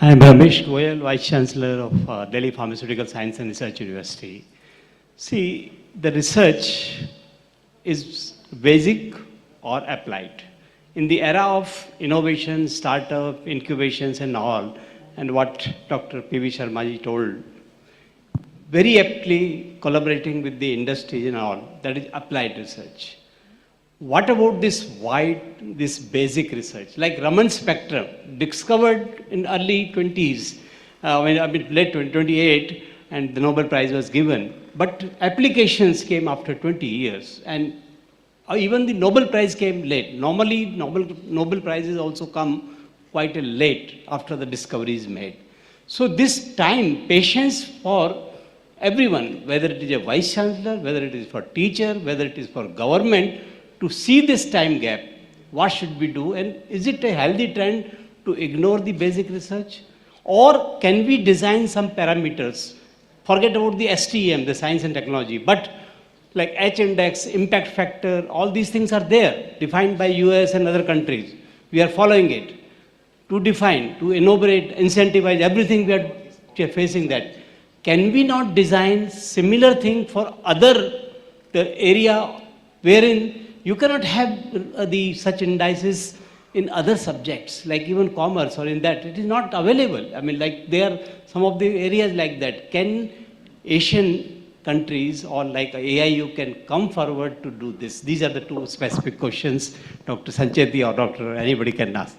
Speaker 8: I am Ramesh Goyal, Vice Chancellor of Delhi Pharmaceutical Science and Research University. See, the research is basic or applied. In the era of innovation, startup, incubations and all, and what Dr. P.V. Sharma ji told, very aptly collaborating with the industry and all, that is applied research. What about this wide, this basic research? Like Raman spectrum, discovered in early 20s, late 28, and the Nobel Prize was given. But applications came after 20 years, and even the Nobel Prize came late. Normally, Nobel Prizes also come quite late after the discovery is made. So this time, patience for everyone, whether it is a vice chancellor, whether it is for teacher, whether it is for government, to see this time gap, what should we do? And is it a healthy trend to ignore the basic research? Or can we design some parameters? Forget about the STEM, the science and technology, but like H-index, impact factor, all these things are there, defined by US and other countries. We are following it. To define, to enumerate, incentivize, everything we are facing that. Can we not design similar thing for the area wherein you cannot have such indices in other subjects, like even commerce or in that. It is not available. I mean, like there are some of the areas like that. Can Asian countries or like AIU can come forward to do this? These are the two specific questions Dr. Sancheti or Dr. anybody can ask.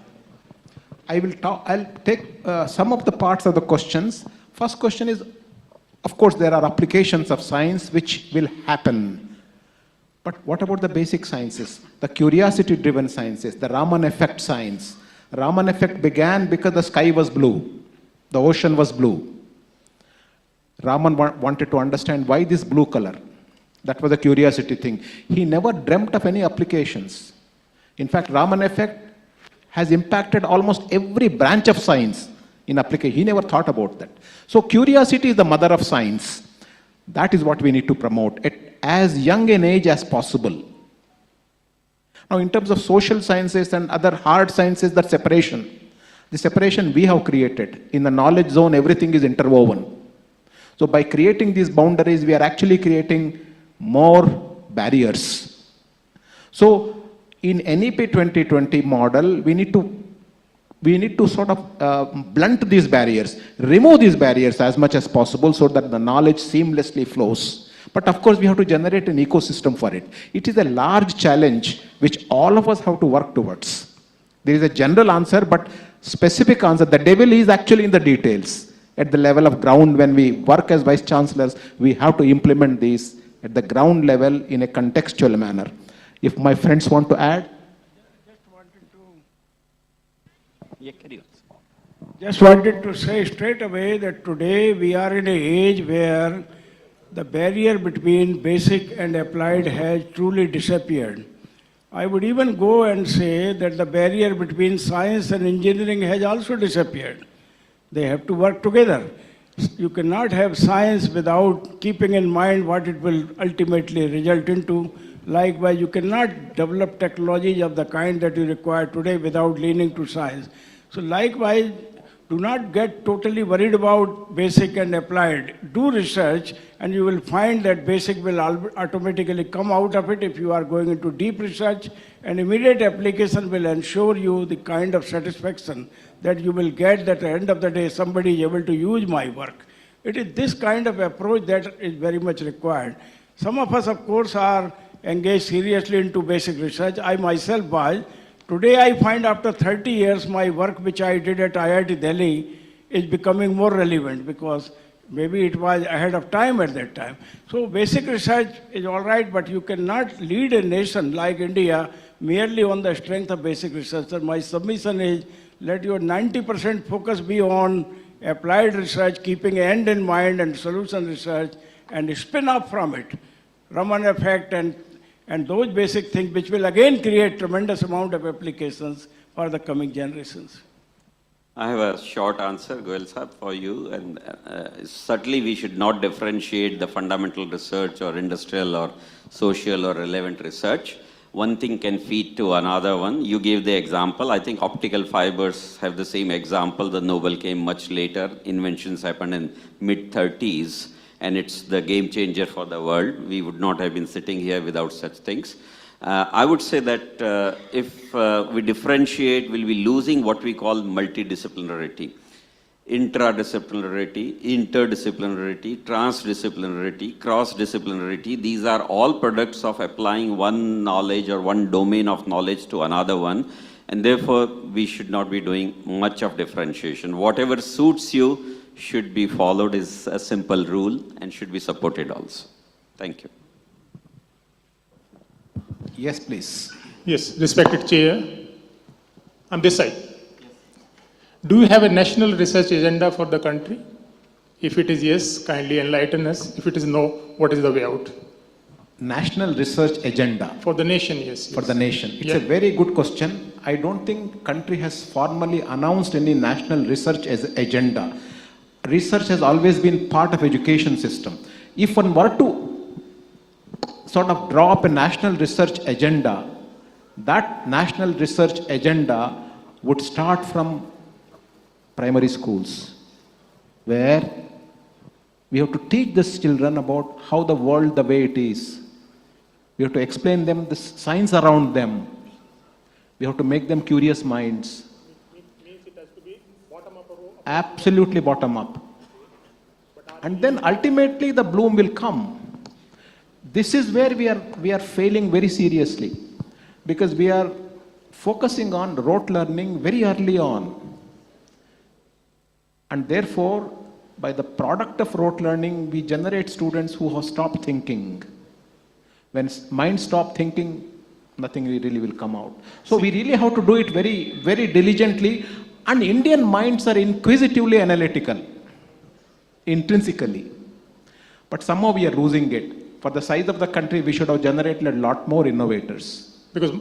Speaker 3: I'll take some of the parts of the questions. First question is, Of course, there are applications of science which will happen. But what about the basic sciences? The curiosity-driven sciences, the Raman effect science. Raman effect began because the sky was blue, the ocean was blue. Raman wanted to understand why this blue color. That was a curiosity thing. He never dreamt of any applications. In fact, Raman effect has impacted almost every branch of science in application. He never thought about that. So curiosity is the mother of science. That is what we need to promote at as young an age as possible. Now, in terms of social sciences and other hard sciences, that separation. The separation we have created. In the knowledge zone, everything is interwoven. So by creating these boundaries, we are actually creating more barriers. So in NEP 2020 model, we need to sort of blunt these barriers, remove these barriers as much as possible so that the knowledge seamlessly flows. But of course, we have to generate an ecosystem for it. It is a large challenge which all of us have to work towards. There is a general answer, but specific answer. The devil is actually in the details. At the level of ground, when we work as vice chancellors, we have to implement these at the ground level in a contextual manner. If my friends want to add?
Speaker 6: Just wanted to say straight away that today we are in an age where the barrier between basic and applied has truly disappeared. I would even go and say that the barrier between science and engineering has also disappeared. They have to work together. You cannot have science without keeping in mind what it will ultimately result into. Likewise, you cannot develop technologies of the kind that you require today without leaning to science. So likewise, do not get totally worried about basic and applied. Do research and you will find that basic will automatically come out of it if you are going into deep research, and immediate application will ensure you the kind of satisfaction that you will get that at the end of the day somebody is able to use my work. It is this kind of approach that is very much required. Some of us, of course, are engaged seriously into basic research. I myself was. Today I find after 30 years my work which I did at IIT Delhi is becoming more relevant because maybe it was ahead of time at that time. So basic research is all right, but you cannot lead a nation like India merely on the strength of basic research. So my submission is let your 90% focus be on applied research, keeping end in mind and solution research, and spin off from it, Raman effect and those basic things which will again create tremendous amount of applications for the coming generations.
Speaker 4: I have a short answer, Goel Saab, for you. And certainly we should not differentiate the fundamental research or industrial or social or relevant research. One thing can feed to another one. You gave the example. I think optical fibers have the same example. The Nobel came much later. Inventions happened in mid-30s. And it's the game changer for the world. We would not have been sitting here without such things. I would say that if we differentiate, we'll be losing what we call multidisciplinarity. Intradisciplinarity, interdisciplinarity, transdisciplinarity, cross-disciplinarity. These are all products of applying one knowledge or one domain of knowledge to another one. And therefore, we should not be doing much of differentiation. Whatever suits you should be followed is a simple rule and should be supported also. Thank you.
Speaker 3: Yes, please.
Speaker 9: Yes, respected Chair. On this side. Do you have a national research agenda for the country? If it is yes, kindly enlighten us. If it is no, what is the way out?
Speaker 3: National research agenda.
Speaker 9: For the nation, yes.
Speaker 3: For the nation. It's a very good question. I don't think country has formally announced any national research as agenda. Research has always been part of education system. If one were to sort of draw up a national research agenda, that national research agenda would start from primary schools, where we have to teach these children about how the world the way it is. We have to explain them the science around them. We have to make them curious minds. Absolutely bottom up. And then ultimately the bloom will come. This is where we are failing very seriously, because we are focusing on rote learning very early on. And therefore, by the product of rote learning, we generate students who have stopped thinking. When mind stop thinking, nothing really will come out. So we really have to do it very, very diligently. And Indian minds are inquisitively analytical, intrinsically. But somehow we are losing it. For the size of the country, we should have generated a lot more innovators.
Speaker 9: Because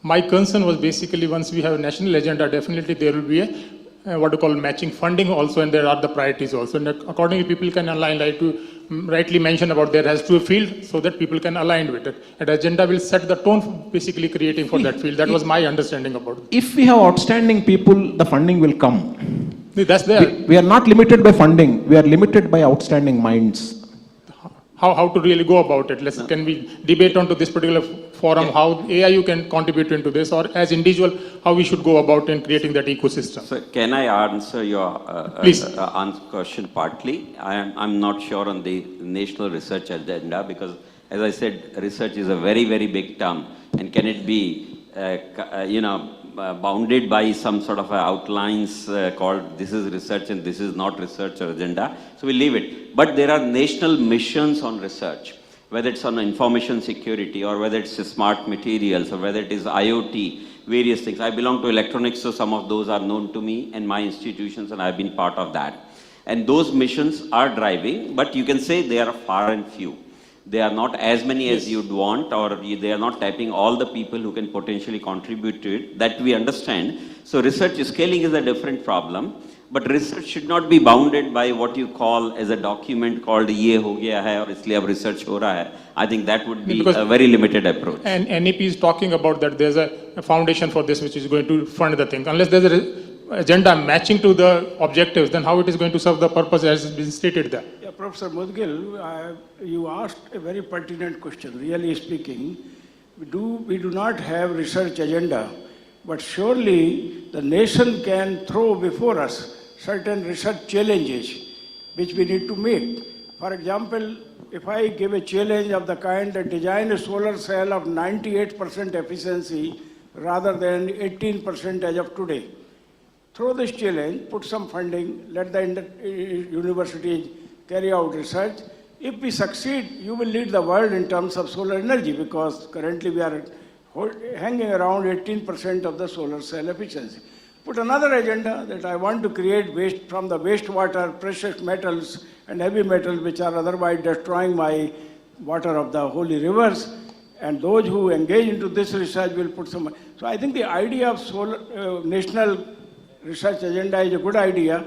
Speaker 9: my concern was basically once we have a national agenda, definitely there will be a what you call matching funding also, and there are the priorities also. And accordingly, people can align, like to rightly mention about there has to be a field so that people can align with it. And agenda will set the tone for basically creating for that field. That was my understanding about it.
Speaker 3: If we have outstanding people, the funding will come.
Speaker 9: That's there.
Speaker 3: We are not limited by funding. We are limited by outstanding minds.
Speaker 9: How to really go about it? Can we debate onto this particular forum how AIU can contribute into this, or as individual how we should go about in creating that ecosystem?
Speaker 4: So can I answer your question partly? I'm not sure on the national research agenda because, as I said, research is a very, very big term, and can it be, bounded by some sort of outlines called this is research and this is not research or agenda. So we leave it. But there are national missions on research, whether it's on information security or whether it's smart materials or whether it is IoT, various things. I belong to electronics, so some of those are known to me and my institutions, and I've been part of that. And those missions are driving, but you can say they are far and few. They are not as many as you'd want, or they are not tapping all the people who can potentially contribute to it. That we understand. So research scaling is a different problem, but research should not be bounded by what you call as a document called "ye ho gaya hai" or "isliye ab research ho raha hai." I think that would be a very limited approach.
Speaker 9: And NEP is talking about that there's a foundation for this which is going to fund the thing. Unless there's an agenda matching to the objectives, then how it is going to serve the purpose as has been stated there?
Speaker 6: Yeah, Professor Mudgil, you asked a very pertinent question. Really speaking, we do not have research agenda, but surely the nation can throw before us certain research challenges which we need to meet. For example, if I give a challenge of the kind that design a solar cell of 98% efficiency rather than 18% as of today, through this challenge, put some funding, let the universities carry out research. If we succeed, you will lead the world in terms of solar energy because currently we are hanging around 18% of the solar cell efficiency. Put another agenda that I want to create waste from the wastewater, precious metals and heavy metals which are otherwise destroying my water of the holy rivers. And those who engage into this research will put some. So I think the idea of solar, national research agenda is a good idea.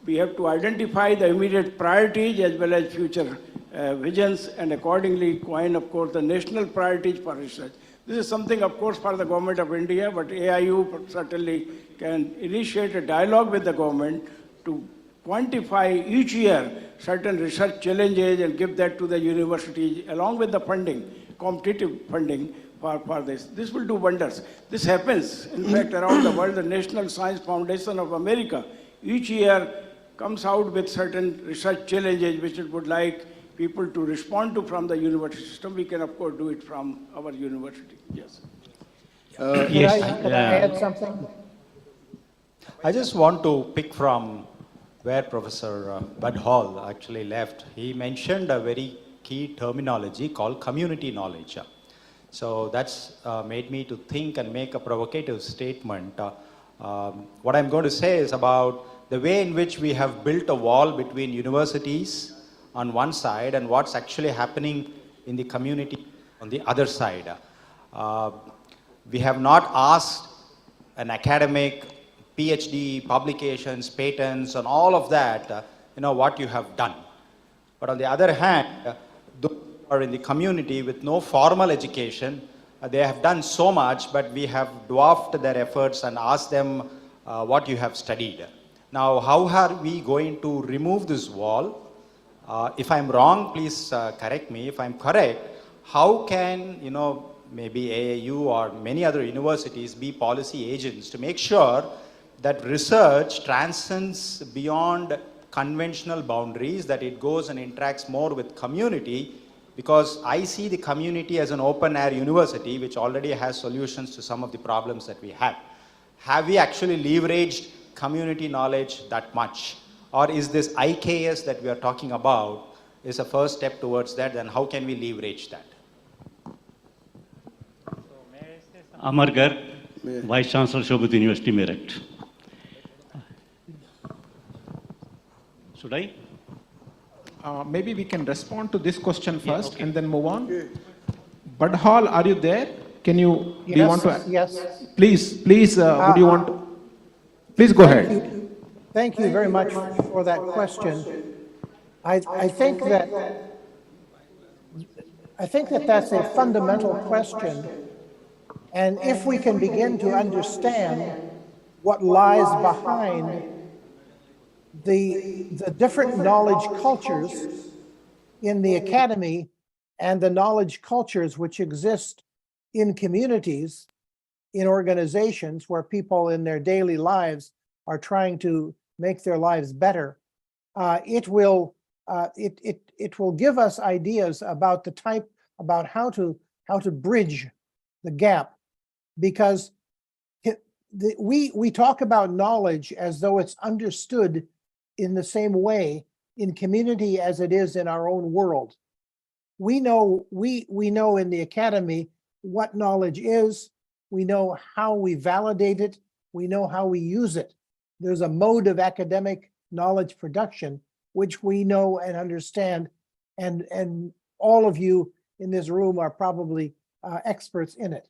Speaker 6: We have to identify the immediate priorities as well as future visions and accordingly coin, of course, the national priorities for research. This is something, of course, for the government of India, but AIU certainly can initiate a dialogue with the government to quantify each year certain research challenges and give that to the universities along with the funding, competitive funding for this. This will do wonders. This happens, in fact, around the world. The National Science Foundation of America each year comes out with certain research challenges which it would like people to respond to from the university system. We can, of course, do it from our university. Yes.
Speaker 5: Can I add something?
Speaker 10: I just want to pick from where Professor Bud Hall actually left. He mentioned a very key terminology called community knowledge. So that's made me to think and make a provocative statement. What I'm going to say is about the way in which we have built a wall between universities on one side and what's actually happening in the community on the other side. We have not asked an academic, PhD, publications, patents, and all of that, what you have done. But on the other hand, those who are in the community with no formal education, they have done so much, but we have dwarfed their efforts and asked them what you have studied. Now, how are we going to remove this wall? If I'm wrong, please correct me. If I'm correct, how can, maybe AAU or many other universities be policy agents to make sure that research transcends beyond conventional boundaries, that it goes and interacts more with community? Because I see the community as an open-air university which already has solutions to some of the problems that we have. Have we actually leveraged community knowledge that much? Or is this IKS that we are talking about is a first step towards that? Then how can we leverage that?
Speaker 8: Amar Garg, Vice Chancellor, Shobit University, Meerut. Should I?
Speaker 3: Maybe we can respond to this question first and then move on. Bud Hall, are you there? Can you, do you want to?
Speaker 5: Yes.
Speaker 3: Please, would you want to? Please go ahead.
Speaker 5: Thank you very much for that question. I think that that's a fundamental question. And if we can begin to understand what lies behind the different knowledge cultures in the academy and the knowledge cultures which exist in communities, in organizations where people in their daily lives are trying to make their lives better, it will give us ideas about about how to bridge the gap, because we talk about knowledge as though it's understood in the same way in community as it is in our own world. We know in the academy what knowledge is, we know how we validate it, we know how we use it. There's a mode of academic knowledge production which we know and understand, and all of you in this room are probably experts in it.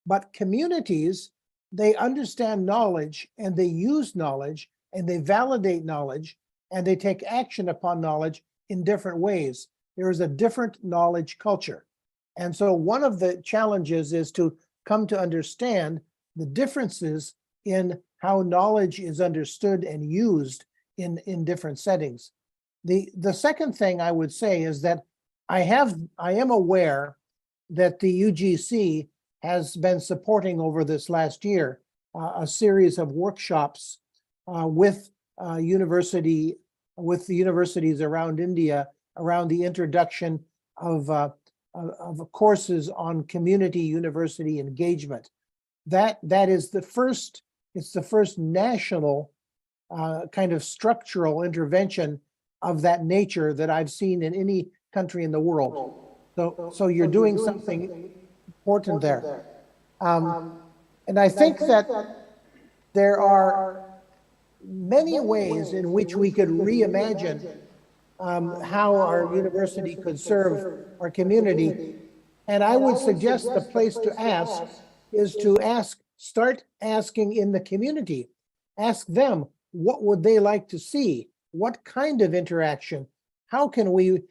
Speaker 5: But communities, they understand knowledge and they use knowledge and they validate knowledge and they take action upon knowledge in different ways. There is a different knowledge culture. And so one of the challenges is to come to understand the differences in how knowledge is understood and used in different settings. The second thing I would say is that I am aware that the UGC has been supporting over this last year a series of workshops with the universities around India around the introduction of courses on community university engagement. That is the first. It's the first national kind of structural intervention of that nature that I've seen in any country in the world. So you're doing something important there. And I think that there are many ways in which we could reimagine how our university could serve our community. And I would suggest the place to ask is to start asking in the community. Ask them, what would they like to see? What kind of interaction? How can we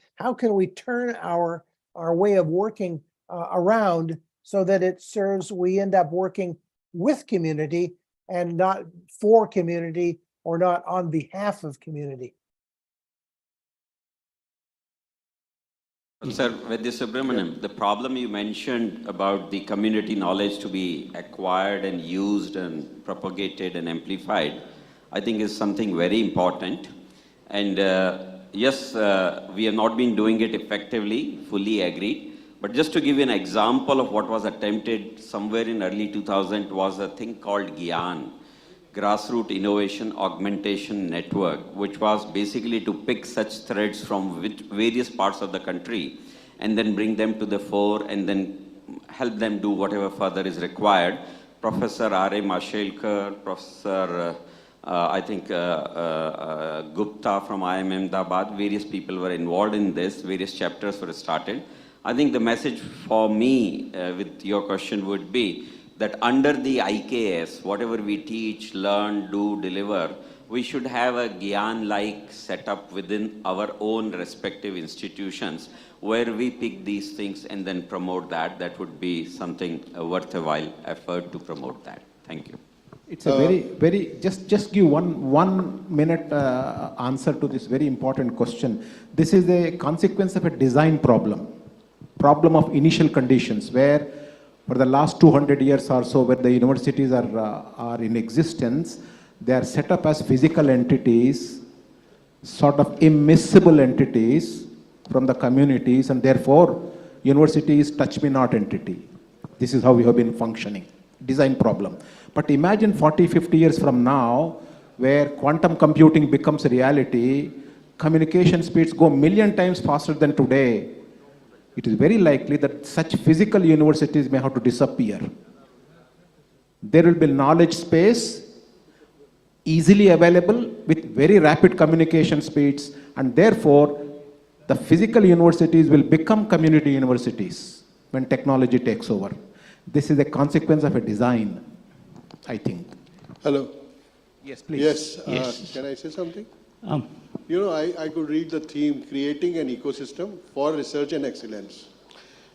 Speaker 5: turn our way of working around so that it serves, we end up working with community and not for community or not on behalf of community.
Speaker 4: Sir Vaidya Subramaniam, the problem you mentioned about the community knowledge to be acquired and used and propagated and amplified, I think is something very important. And yes, we have not been doing it effectively, fully agreed. But just to give you an example of what was attempted somewhere in early 2000 was a thing called GIAN, Grassroots Innovation Augmentation Network, which was basically to pick such threads from various parts of the country and then bring them to the fore and then help them do whatever further is required. Professor R.A. Mashelkar, Professor Gupta from IIM Ahmedabad, various people were involved in this, various chapters were started. I think the message for me with your question would be that under the IKS, whatever we teach, learn, do, deliver, we should have a GIAN-like setup within our own respective institutions where we pick these things and then promote that. That would be something worth a while effort to promote that. Thank you.
Speaker 3: It's a very, just give one minute answer to this very important question. This is a consequence of a design problem of initial conditions, where for the last 200 years or so, where the universities are in existence, they are set up as physical entities, sort of immiscible entities from the communities, and therefore university is touch me not entity. This is how we have been functioning. Design problem. But imagine 40, 50 years from now, where quantum computing becomes a reality, communication speeds go million times faster than today, it is very likely that such physical universities may have to disappear. There will be knowledge space easily available with very rapid communication speeds, and therefore the physical universities will become community universities when technology takes over. This is a consequence of a design, I think.
Speaker 11: Hello.
Speaker 3: Yes, please.
Speaker 11: Yes,
Speaker 8: Yes.
Speaker 11: can I say something?
Speaker 8: Um,
Speaker 11: You know, I could read the theme, creating an ecosystem for research and excellence.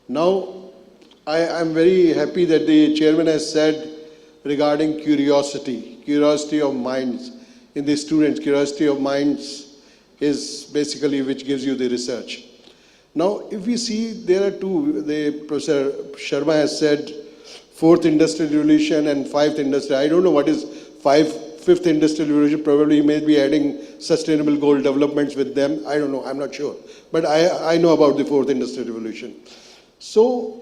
Speaker 11: Now, I'm very happy that the chairman has said regarding curiosity of minds in the students. Curiosity of minds is basically which gives you the research. Now, if we see, there are two, Professor Sharma has said, fourth industrial revolution and fifth industrial. I don't know what is fifth industrial revolution. Probably he may be adding sustainable goal developments with them. I don't know. I'm not sure. But I know about the fourth industrial revolution. So,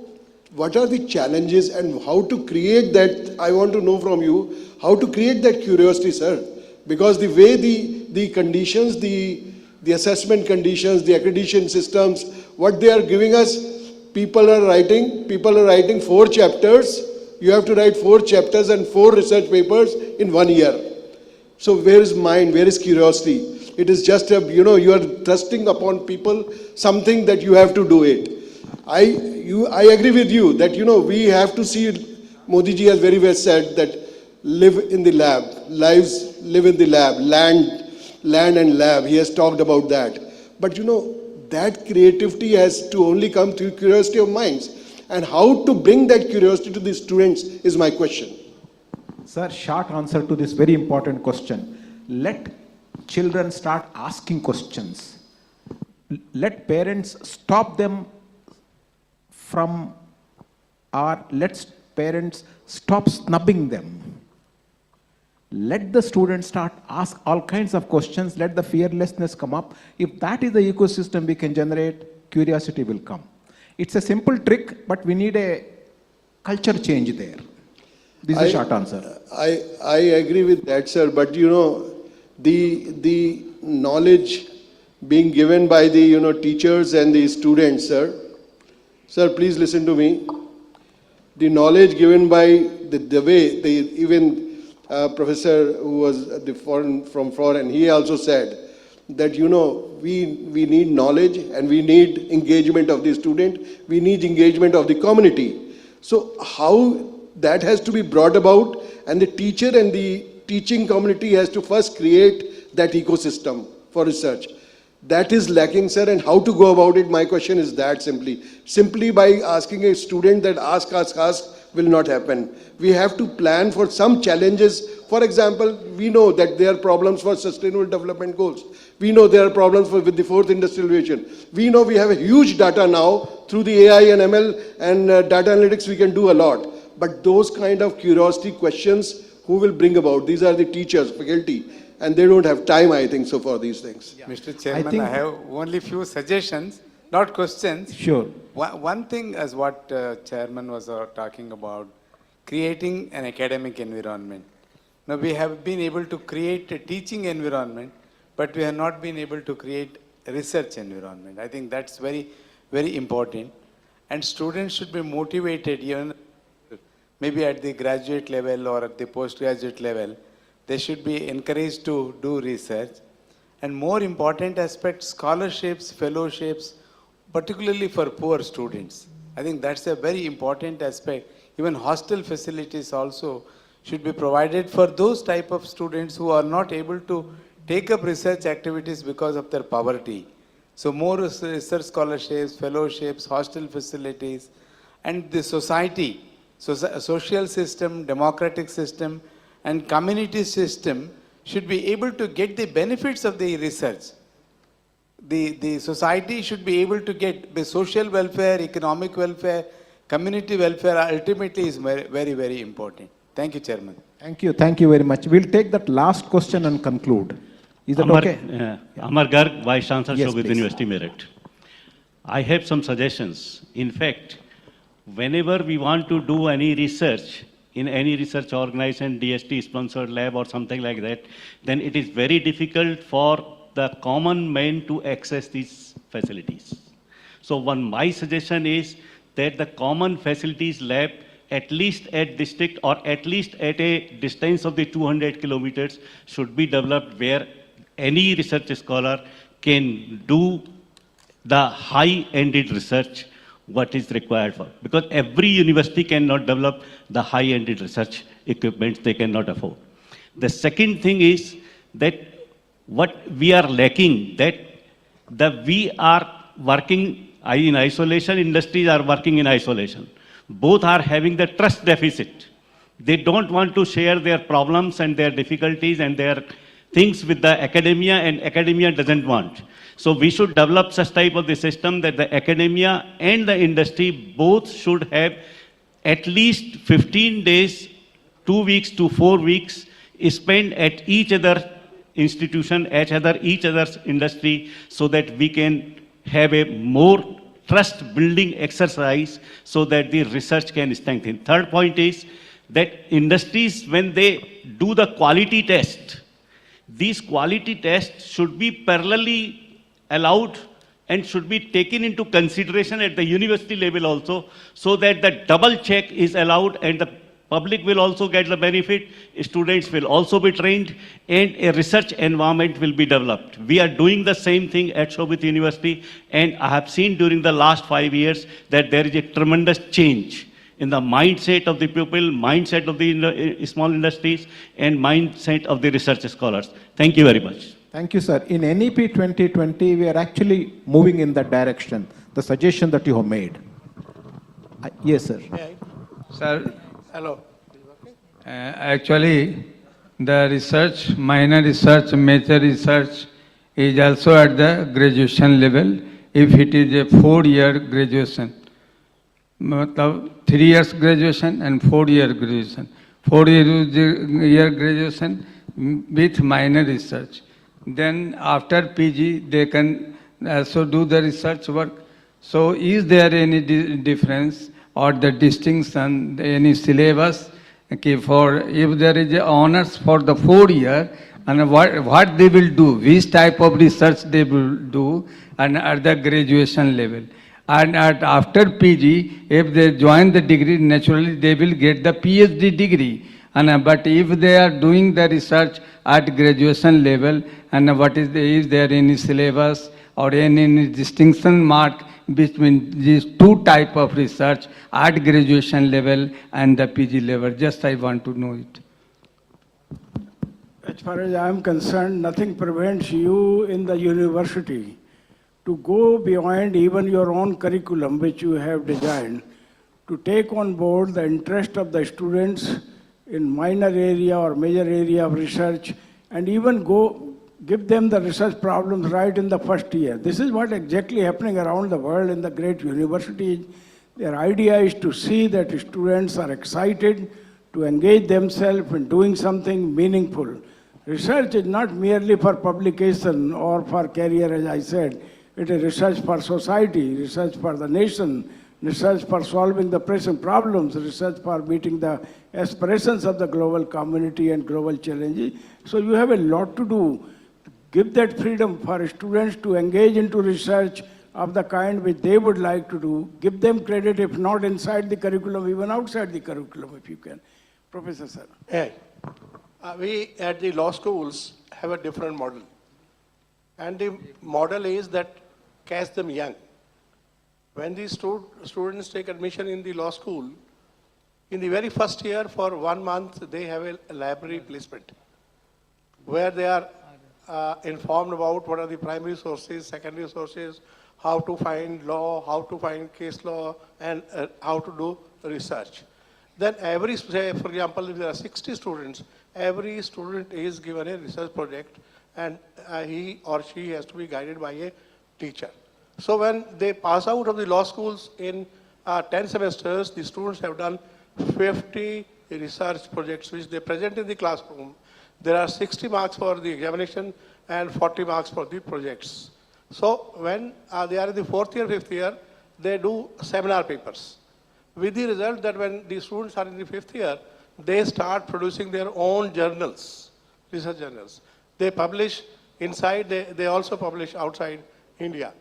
Speaker 11: what are the challenges and how to create that? I want to know from you how to create that curiosity, sir. Because the way the conditions, the assessment conditions, the accreditation systems, what they are giving us, people are writing 4 chapters. You have to write 4 chapters and 4 research papers in 1 year. So where is mind? Where is curiosity? It is just you are thrusting upon people something that you have to do it. I agree with you that we have to see. Modi ji has very well said that live in the lab, lives live in the lab, land and lab. He has talked about that. But that creativity has to only come through curiosity of minds. And how to bring that curiosity to the students is my question.
Speaker 3: Sir, short answer to this very important question. Let children start asking questions. Let parents stop them from, or let parents stop snubbing them. Let the students start ask all kinds of questions. Let the fearlessness come up. If that is the ecosystem we can generate, curiosity will come. It's a simple trick, but we need a culture change there. This is a short answer.
Speaker 11: I agree with that, sir. But the knowledge being given by the teachers and the students, sir. Sir, please listen to me. The knowledge given by the way even professor who was from foreign, he also said that we need knowledge and we need engagement of the student, we need engagement of the community. So how that has to be brought about, and the teacher and the teaching community has to first create that ecosystem for research. That is lacking, sir, and how to go about it, my question is that simply by asking a student that ask will not happen. We have to plan for some challenges. For example, we know that there are problems for sustainable development goals. We know there are problems with the fourth industrial revolution. We know we have a huge data now. Through the AI and ML and data analytics, we can do a lot. But those kind of curiosity questions, who will bring about? These are the teachers, faculty, and they don't have time, I think, so for these things.
Speaker 12: Yeah. Mr. Chairman, I have only few suggestions, not questions.
Speaker 3: Sure.
Speaker 12: One thing is what Chairman was talking about, creating an academic environment. Now, we have been able to create a teaching environment, but we have not been able to create a research environment. I think that's very, very important. And students should be motivated, even maybe at the graduate level or at the postgraduate level. They should be encouraged to do research. And more important aspect, scholarships, fellowships, particularly for poor students. I think that's a very important aspect. Even hostel facilities also should be provided for those type of students who are not able to take up research activities because of their poverty. So more research scholarships, fellowships, hostel facilities, and the society, social system, democratic system, and community system should be able to get the benefits of the research. The society should be able to get the social welfare, economic welfare, community welfare ultimately is very, very, very important. Thank you, Chairman.
Speaker 3: Thank you very much. We'll take that last question and conclude. Is that okay?
Speaker 8: Amar Garg, Vice Chancellor,
Speaker 3: Yes,
Speaker 8: Shogit
Speaker 3: please.
Speaker 8: University, Merit. I have some suggestions. In fact, whenever we want to do any research in any research organization, DST-sponsored lab or something like that, then it is very difficult for the common man to access these facilities. So my suggestion is that the common facilities lab, at least at district or at least at a distance of the 200 kilometers, should be developed where any research scholar can do the high-ended research what is required for. Because every university cannot develop the high-ended research equipment they cannot afford. The second thing is that what we are lacking, that we are working in isolation, industries are working in isolation. Both are having the trust deficit. They don't want to share their problems and their difficulties and their things with the academia, and academia doesn't want. So we should develop such type of the system that the academia and the industry both should have at least 15 days, 2 weeks to 4 weeks spent at each other institution, each other's industry, so that we can have a more trust building exercise so that the research can strengthen. Third point is that industries, when they do the quality test, these quality tests should be parallelly allowed and should be taken into consideration at the university level also, so that the double check is allowed and the public will also get the benefit, students will also be trained, and a research environment will be developed. We are doing the same thing at Shobit University, and I have seen during the last 5 years that there is a tremendous change in the mindset of the people, mindset of the small industries, and mindset of the research scholars. Thank you very much.
Speaker 3: Thank you, sir. In NEP 2020, we are actually moving in that direction, the suggestion that you have made. Yes, sir.
Speaker 13: Sir,
Speaker 12: Hello.
Speaker 13: actually, the research, minor research, major research is also at the graduation level if it is a 4-year graduation. मतलब 3 years graduation and 4-year graduation. 4-year graduation with minor research. Then after PG, they can also do the research work. So is there any difference or the distinction, any syllabus, okay, for if there is a honors for the 4-year, and what they will do, which type of research they will do, and at the graduation level. And after PG, if they join the degree, naturally they will get the PhD degree. And but if they are doing the research at graduation level, and what is there any syllabus or any distinction mark between these two type of research at graduation level and the PG level? Just I want to know it.
Speaker 6: As far as I am concerned, nothing prevents you in the university to go beyond even your own curriculum which you have designed, to take on board the interest of the students in minor area or major area of research, and even go give them the research problems right in the first year. This is what exactly happening around the world in the great universities. Their idea is to see that students are excited to engage themselves in doing something meaningful. Research is not merely for publication or for career, as I said. It is research for society, research for the nation, research for solving the present problems, research for meeting the aspirations of the global community and global challenges. So you have a lot to do. Give that freedom for students to engage into research of the kind which they would like to do. Give them credit, if not inside the curriculum, even outside the curriculum, if you can. Professor Sir.
Speaker 11: Hey, we at the law schools have a different model. And the model is that catch them young. When these students take admission in the law school, in the very first year for 1 month, they have a library placement where they are informed about what are the primary sources, secondary sources, how to find law, how to find case law, and how to do research. Then every, say, for example, if there are 60 students, every student is given a research project, and he or she has to be guided by a teacher. So when they pass out of the law schools in 10 semesters, the students have done 50 research projects which they present in the classroom. There are 60 marks for the examination and 40 marks for the projects. So when they are in the 4th year, 5th year, they do seminar papers. With the result that when the students are in the 5th year,
Speaker 14: they start producing their own journals, research journals. They publish inside, they also publish outside India.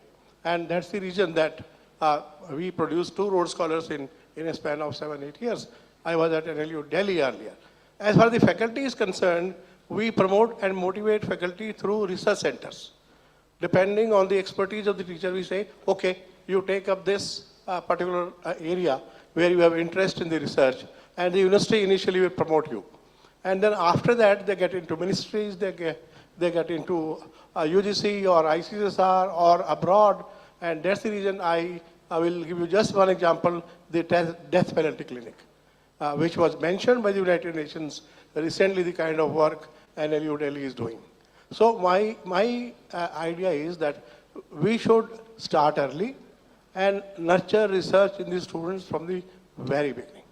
Speaker 14: And that's the reason that we produced 2 Rhodes Scholars in a span of 7-8 years. I was at NLU Delhi earlier. As far as the faculty is concerned, we promote and motivate faculty through research centers. Depending on the expertise of the teacher, we say, okay, you take up this particular area where you have interest in the research, and the university initially will promote you. And then after that, they get into ministries, they get into UGC or ICSR or abroad, and that's the reason I will give you just one example, the death penalty clinic, which was mentioned by the United Nations recently, the kind of work NLU Delhi is doing. So my idea is that we should start early and nurture research in the students from the very beginning.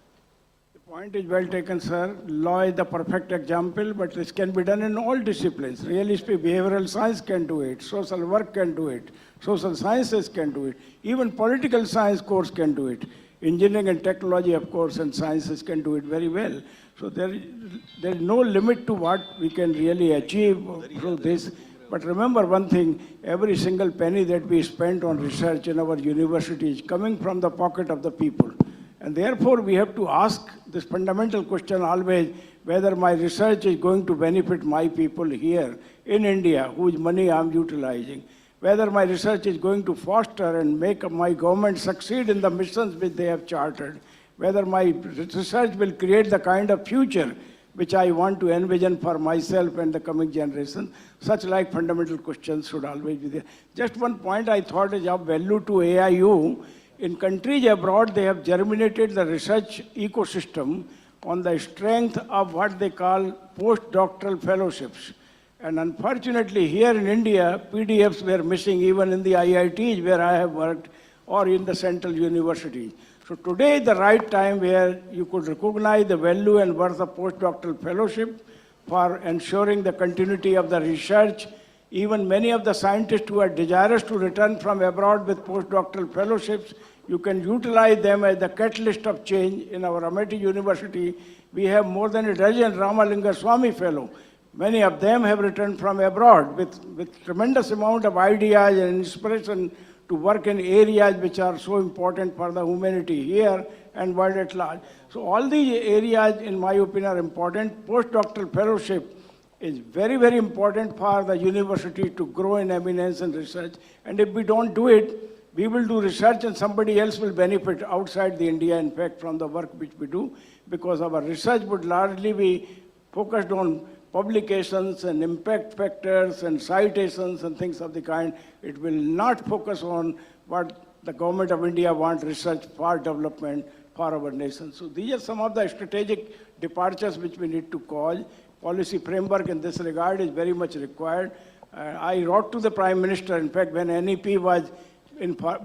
Speaker 6: The point is well taken, sir. Law is the perfect example, but this can be done in all disciplines. Really speaking, behavioral science can do it, social work can do it, social sciences can do it, even political science course can do it. Engineering and technology, of course, and sciences can do it very well. So there is no limit to what we can really achieve through this. But remember one thing, every single penny that we spend on research in our university is coming from the pocket of the people. And therefore, we have to ask this fundamental question always, whether my research is going to benefit my people here in India, whose money I'm utilizing, whether my research is going to foster and make my government succeed in the missions which they have chartered, whether my research will create the kind of future which I want to envision for myself and the coming generation. Such like fundamental questions should always be there. Just one point I thought is of value to AIU. In countries abroad, they have germinated the research ecosystem on the strength of what they call postdoctoral fellowships. And unfortunately, here in India, PDFs were missing even in the IITs where I have worked or in the central universities. So today is the right time where you could recognize the value and worth of postdoctoral fellowship for ensuring the continuity of the research. Even many of the scientists who are desirous to return from abroad with postdoctoral fellowships, you can utilize them as the catalyst of change. In our Amity University, we have more than a dozen Ramalinga Swami Fellow. Many of them have returned from abroad with tremendous amount of ideas and inspiration to work in areas which are so important for the humanity here and world at large. So all these areas, in my opinion, are important. Postdoctoral fellowship is very, very important for the university to grow in eminence and research. And if we don't do it, we will do research and somebody else will benefit outside the India, in fact, from the work which we do, because our research would largely be focused on publications and impact factors and citations and things of the kind. It will not focus on what the government of India wants research for development for our nation. So these are some of the strategic departures which we need to call. Policy framework in this regard is very much required. I wrote to the Prime Minister, in fact, when NEP was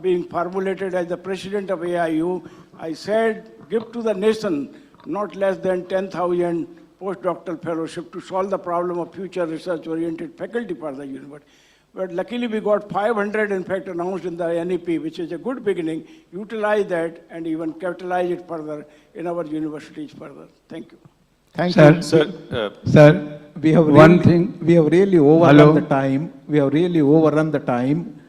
Speaker 6: being formulated as the president of AIU, I said, give to the nation not less than 10,000 postdoctoral fellowship to solve the problem of future research-oriented faculty for the university. But luckily we got 500, in fact, announced in the NEP, which is a good beginning. Utilize that and even capitalize it further in our universities further. Thank you.
Speaker 3: Thank
Speaker 13: Sir,
Speaker 3: you.
Speaker 13: Sir,
Speaker 3: We have
Speaker 13: one
Speaker 3: really,
Speaker 13: thing.
Speaker 3: We have really overrun
Speaker 13: Hello?
Speaker 3: the time. We have really overrun the time.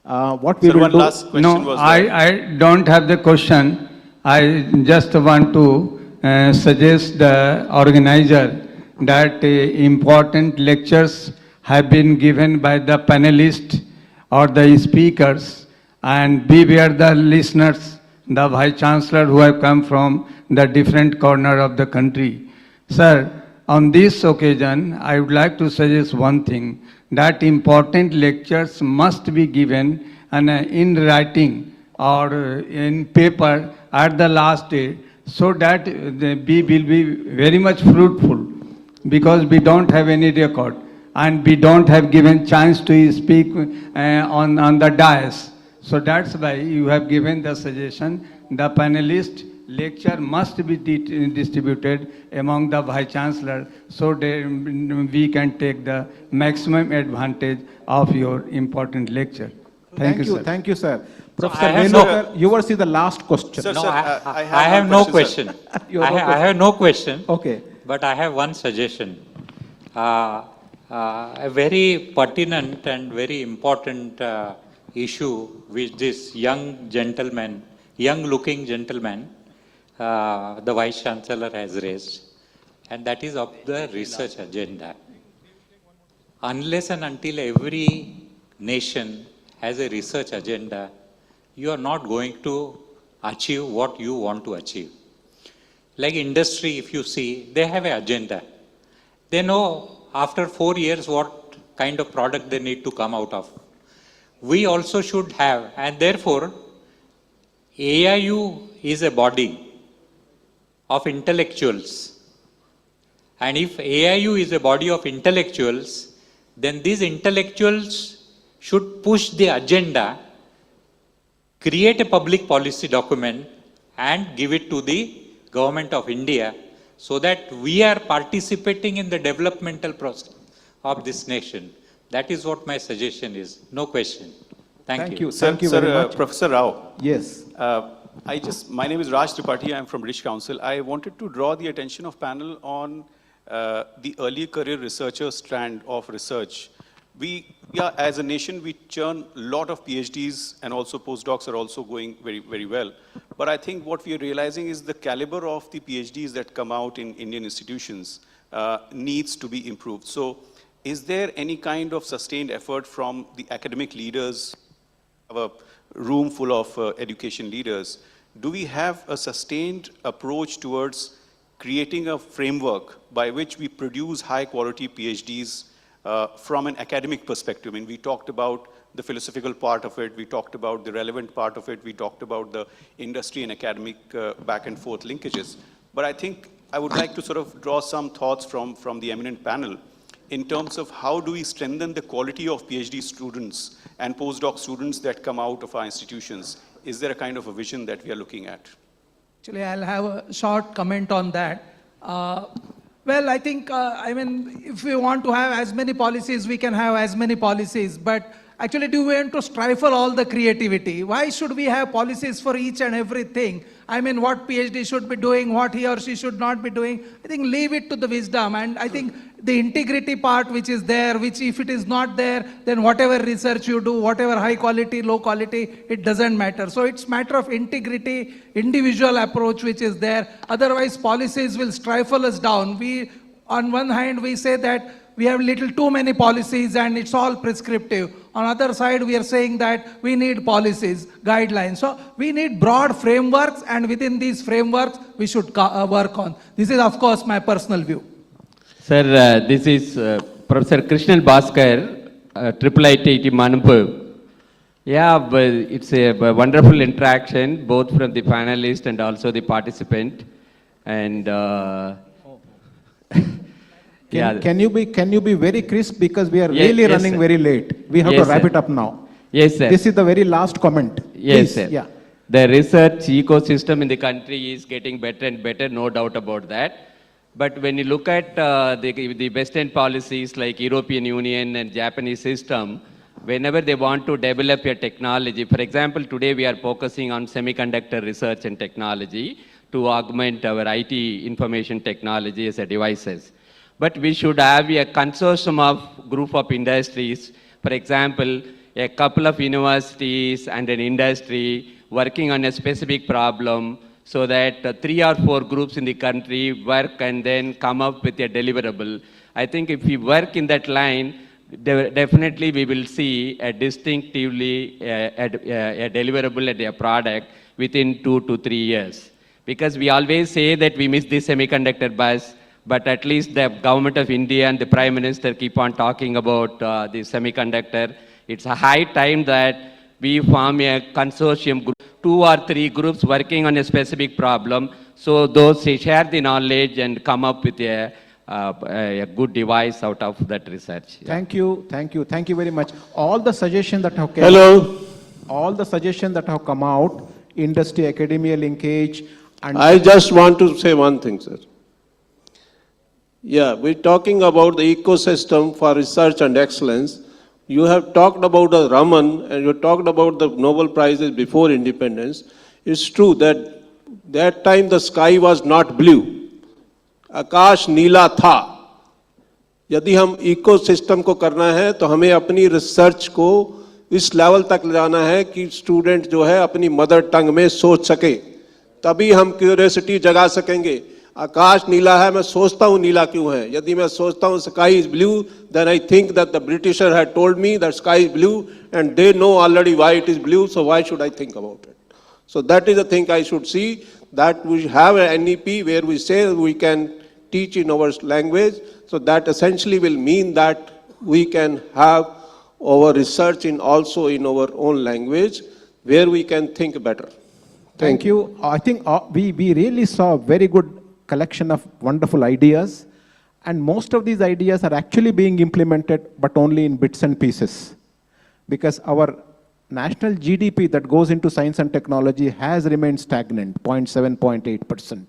Speaker 3: What we
Speaker 15: Sir,
Speaker 3: will
Speaker 15: one
Speaker 3: do?
Speaker 15: last question
Speaker 13: No,
Speaker 15: was there.
Speaker 13: I don't have the question. I just want to suggest the organizer that important lectures have been given by the panelists or the speakers, and beware the listeners, the Vice Chancellor who have come from the different corner of the country. Sir, on this occasion, I would like to suggest one thing, that important lectures must be given and in writing or in paper at the last day, so that we will be very much fruitful, because we don't have any record and we don't have given chance to speak on the dais. So that's why you have given the suggestion, the panelist lecture must be distributed among the Vice Chancellor, so that we can take the maximum advantage of your important lecture. Thank you, sir.
Speaker 3: Thank you, sir. Professor
Speaker 15: I have
Speaker 3: Velokar, yours is the last question.
Speaker 15: No, I have no question. I have no question.
Speaker 3: Okay.
Speaker 15: But I have one suggestion. A very pertinent and very important issue which this young gentleman, young-looking gentleman, the Vice Chancellor has raised, and that is of the research agenda. Unless and until every nation has a research agenda, you are not going to achieve what you want to achieve. Like industry, if you see, they have an agenda. They know after 4 years what kind of product they need to come out of. We also should have, and therefore, AIU is a body of intellectuals. And if AIU is a body of intellectuals, then these intellectuals should push the agenda, create a public policy document, and give it to the Government of India, so that we are participating in the developmental process of this nation. That is what my suggestion is. No question. Thank you.
Speaker 3: Thank you very much.
Speaker 16: Professor Rao.
Speaker 3: Yes.
Speaker 16: My name is Raj Tripathi. I am from British Council. I wanted to draw the attention of panel on the early career researcher strand of research. We are, as a nation, we churn a lot of PhDs, and also postdocs are also going very, very well. But I think what we are realizing is the caliber of the PhDs that come out in Indian institutions needs to be improved. So is there any kind of sustained effort from the academic leaders, a room full of education leaders? Do we have a sustained approach towards creating a framework by which we produce high quality PhDs from an academic perspective? I mean, we talked about the philosophical part of it, we talked about the relevant part of it, we talked about the industry and academic back and forth linkages. But I think I would like to sort of draw some thoughts from the eminent panel in terms of how do we strengthen the quality of PhD students and postdoc students that come out of our institutions. Is there a kind of a vision that we are looking at?
Speaker 7: Actually, I'll have a short comment on that. Well, I think, if we want to have as many policies, we can have as many policies. But actually, do we want to stifle all the creativity? Why should we have policies for each and everything? I mean, what PhD should be doing, what he or she should not be doing. I think leave it to the wisdom. And I think the integrity part which is there, which if it is not there, then whatever research you do, whatever high quality, low quality, it doesn't matter. So it's matter of integrity, individual approach which is there. Otherwise, policies will stifle us down. On one hand, we say that we have little too many policies and it's all prescriptive. On other side, we are saying that we need policies, guidelines. So we need broad frameworks, and within these frameworks, we should work on. This is, of course, my personal view.
Speaker 17: Sir, this is Professor Krishnan Bhaskar, IIIT Manipur. Yeah, but it's a wonderful interaction, both from the panelist and also the participant. And
Speaker 3: Can you be very crisp, because we are really running
Speaker 17: sir.
Speaker 3: very late. We have to wrap it up now.
Speaker 17: Yes, sir.
Speaker 3: This is the very last comment.
Speaker 17: Yes,
Speaker 3: Please.
Speaker 17: sir.
Speaker 3: Yeah.
Speaker 17: The research ecosystem in the country is getting better and better, no doubt about that. But when you look at the Western policies like European Union and Japanese system, whenever they want to develop a technology, for example, today we are focusing on semiconductor research and technology to augment our IT information technology as a devices. But we should have a consortium of group of industries, for example, a couple of universities and an industry working on a specific problem, so that 3 or 4 groups in the country work and then come up with a deliverable. I think if we work in that line, definitely we will see a distinctively a deliverable and a product within 2 to 3 years. Because we always say that we miss the semiconductor bus, but at least the government of India and the Prime Minister keep on talking about the semiconductor. It's a high time that we form a consortium group, 2 or 3 groups working on a specific problem, so those share the knowledge and come up with a good device out of that research. Yeah.
Speaker 3: Thank you very much. All the suggestions that have come all the suggestions that have come out, industry, academia linkage, and
Speaker 11: I just want to say one thing, sir. Yeah, we're talking about the ecosystem for research and excellence, You have talked about the Raman and you talked about the Nobel Prizes before independence. It's true that that time the sky was not blue. आकाश नीला था. यदि हम ecosystem को करना है तो हमें अपनी research को इस लेवल तक ले जाना है कि स्टूडेंट जो है अपनी मदर टंग में सोच सके, तभी हम क्यूरियोसिटी जगा सकेंगे. आकाश नीला है, मैं सोचता हूँ नीला क्यों है. यदि मैं सोचता हूँ sky is blue, then I think that the Britisher had told me that sky is blue and they know already why it is blue, so why should I think about it. So that is the thing I should see, that we have an NEP where we say we can teach in our language. So that essentially will mean that we can have our research in also in our own language where we can think better.
Speaker 3: Thank you. I think we really saw a very good collection of wonderful ideas, and most of these ideas are actually being implemented, but only in bits and pieces, because our national GDP that goes into science and technology has remained stagnant, 0.7, 0.8%.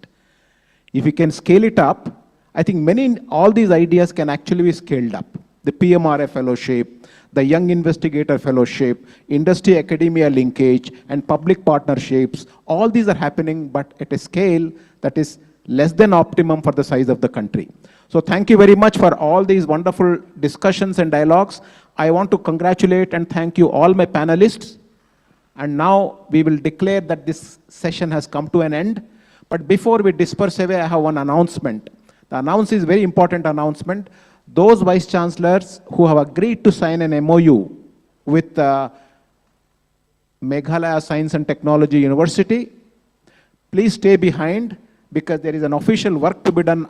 Speaker 3: If we can scale it up, I think all these ideas can actually be scaled up. The PMRF fellowship, the Young Investigator Fellowship, industry-academia linkage, and public partnerships, all these are happening, but at a scale that is less than optimum for the size of the country. So thank you very much for all these wonderful discussions and dialogues. I want to congratulate and thank you all my panelists. And now we will declare that this session has come to an end. But before we disperse away, I have one announcement. The announcement is a very important announcement. Those vice chancellors who have agreed to sign an MOU with Meghalaya Science and Technology University, please stay behind, because there is an official work to be done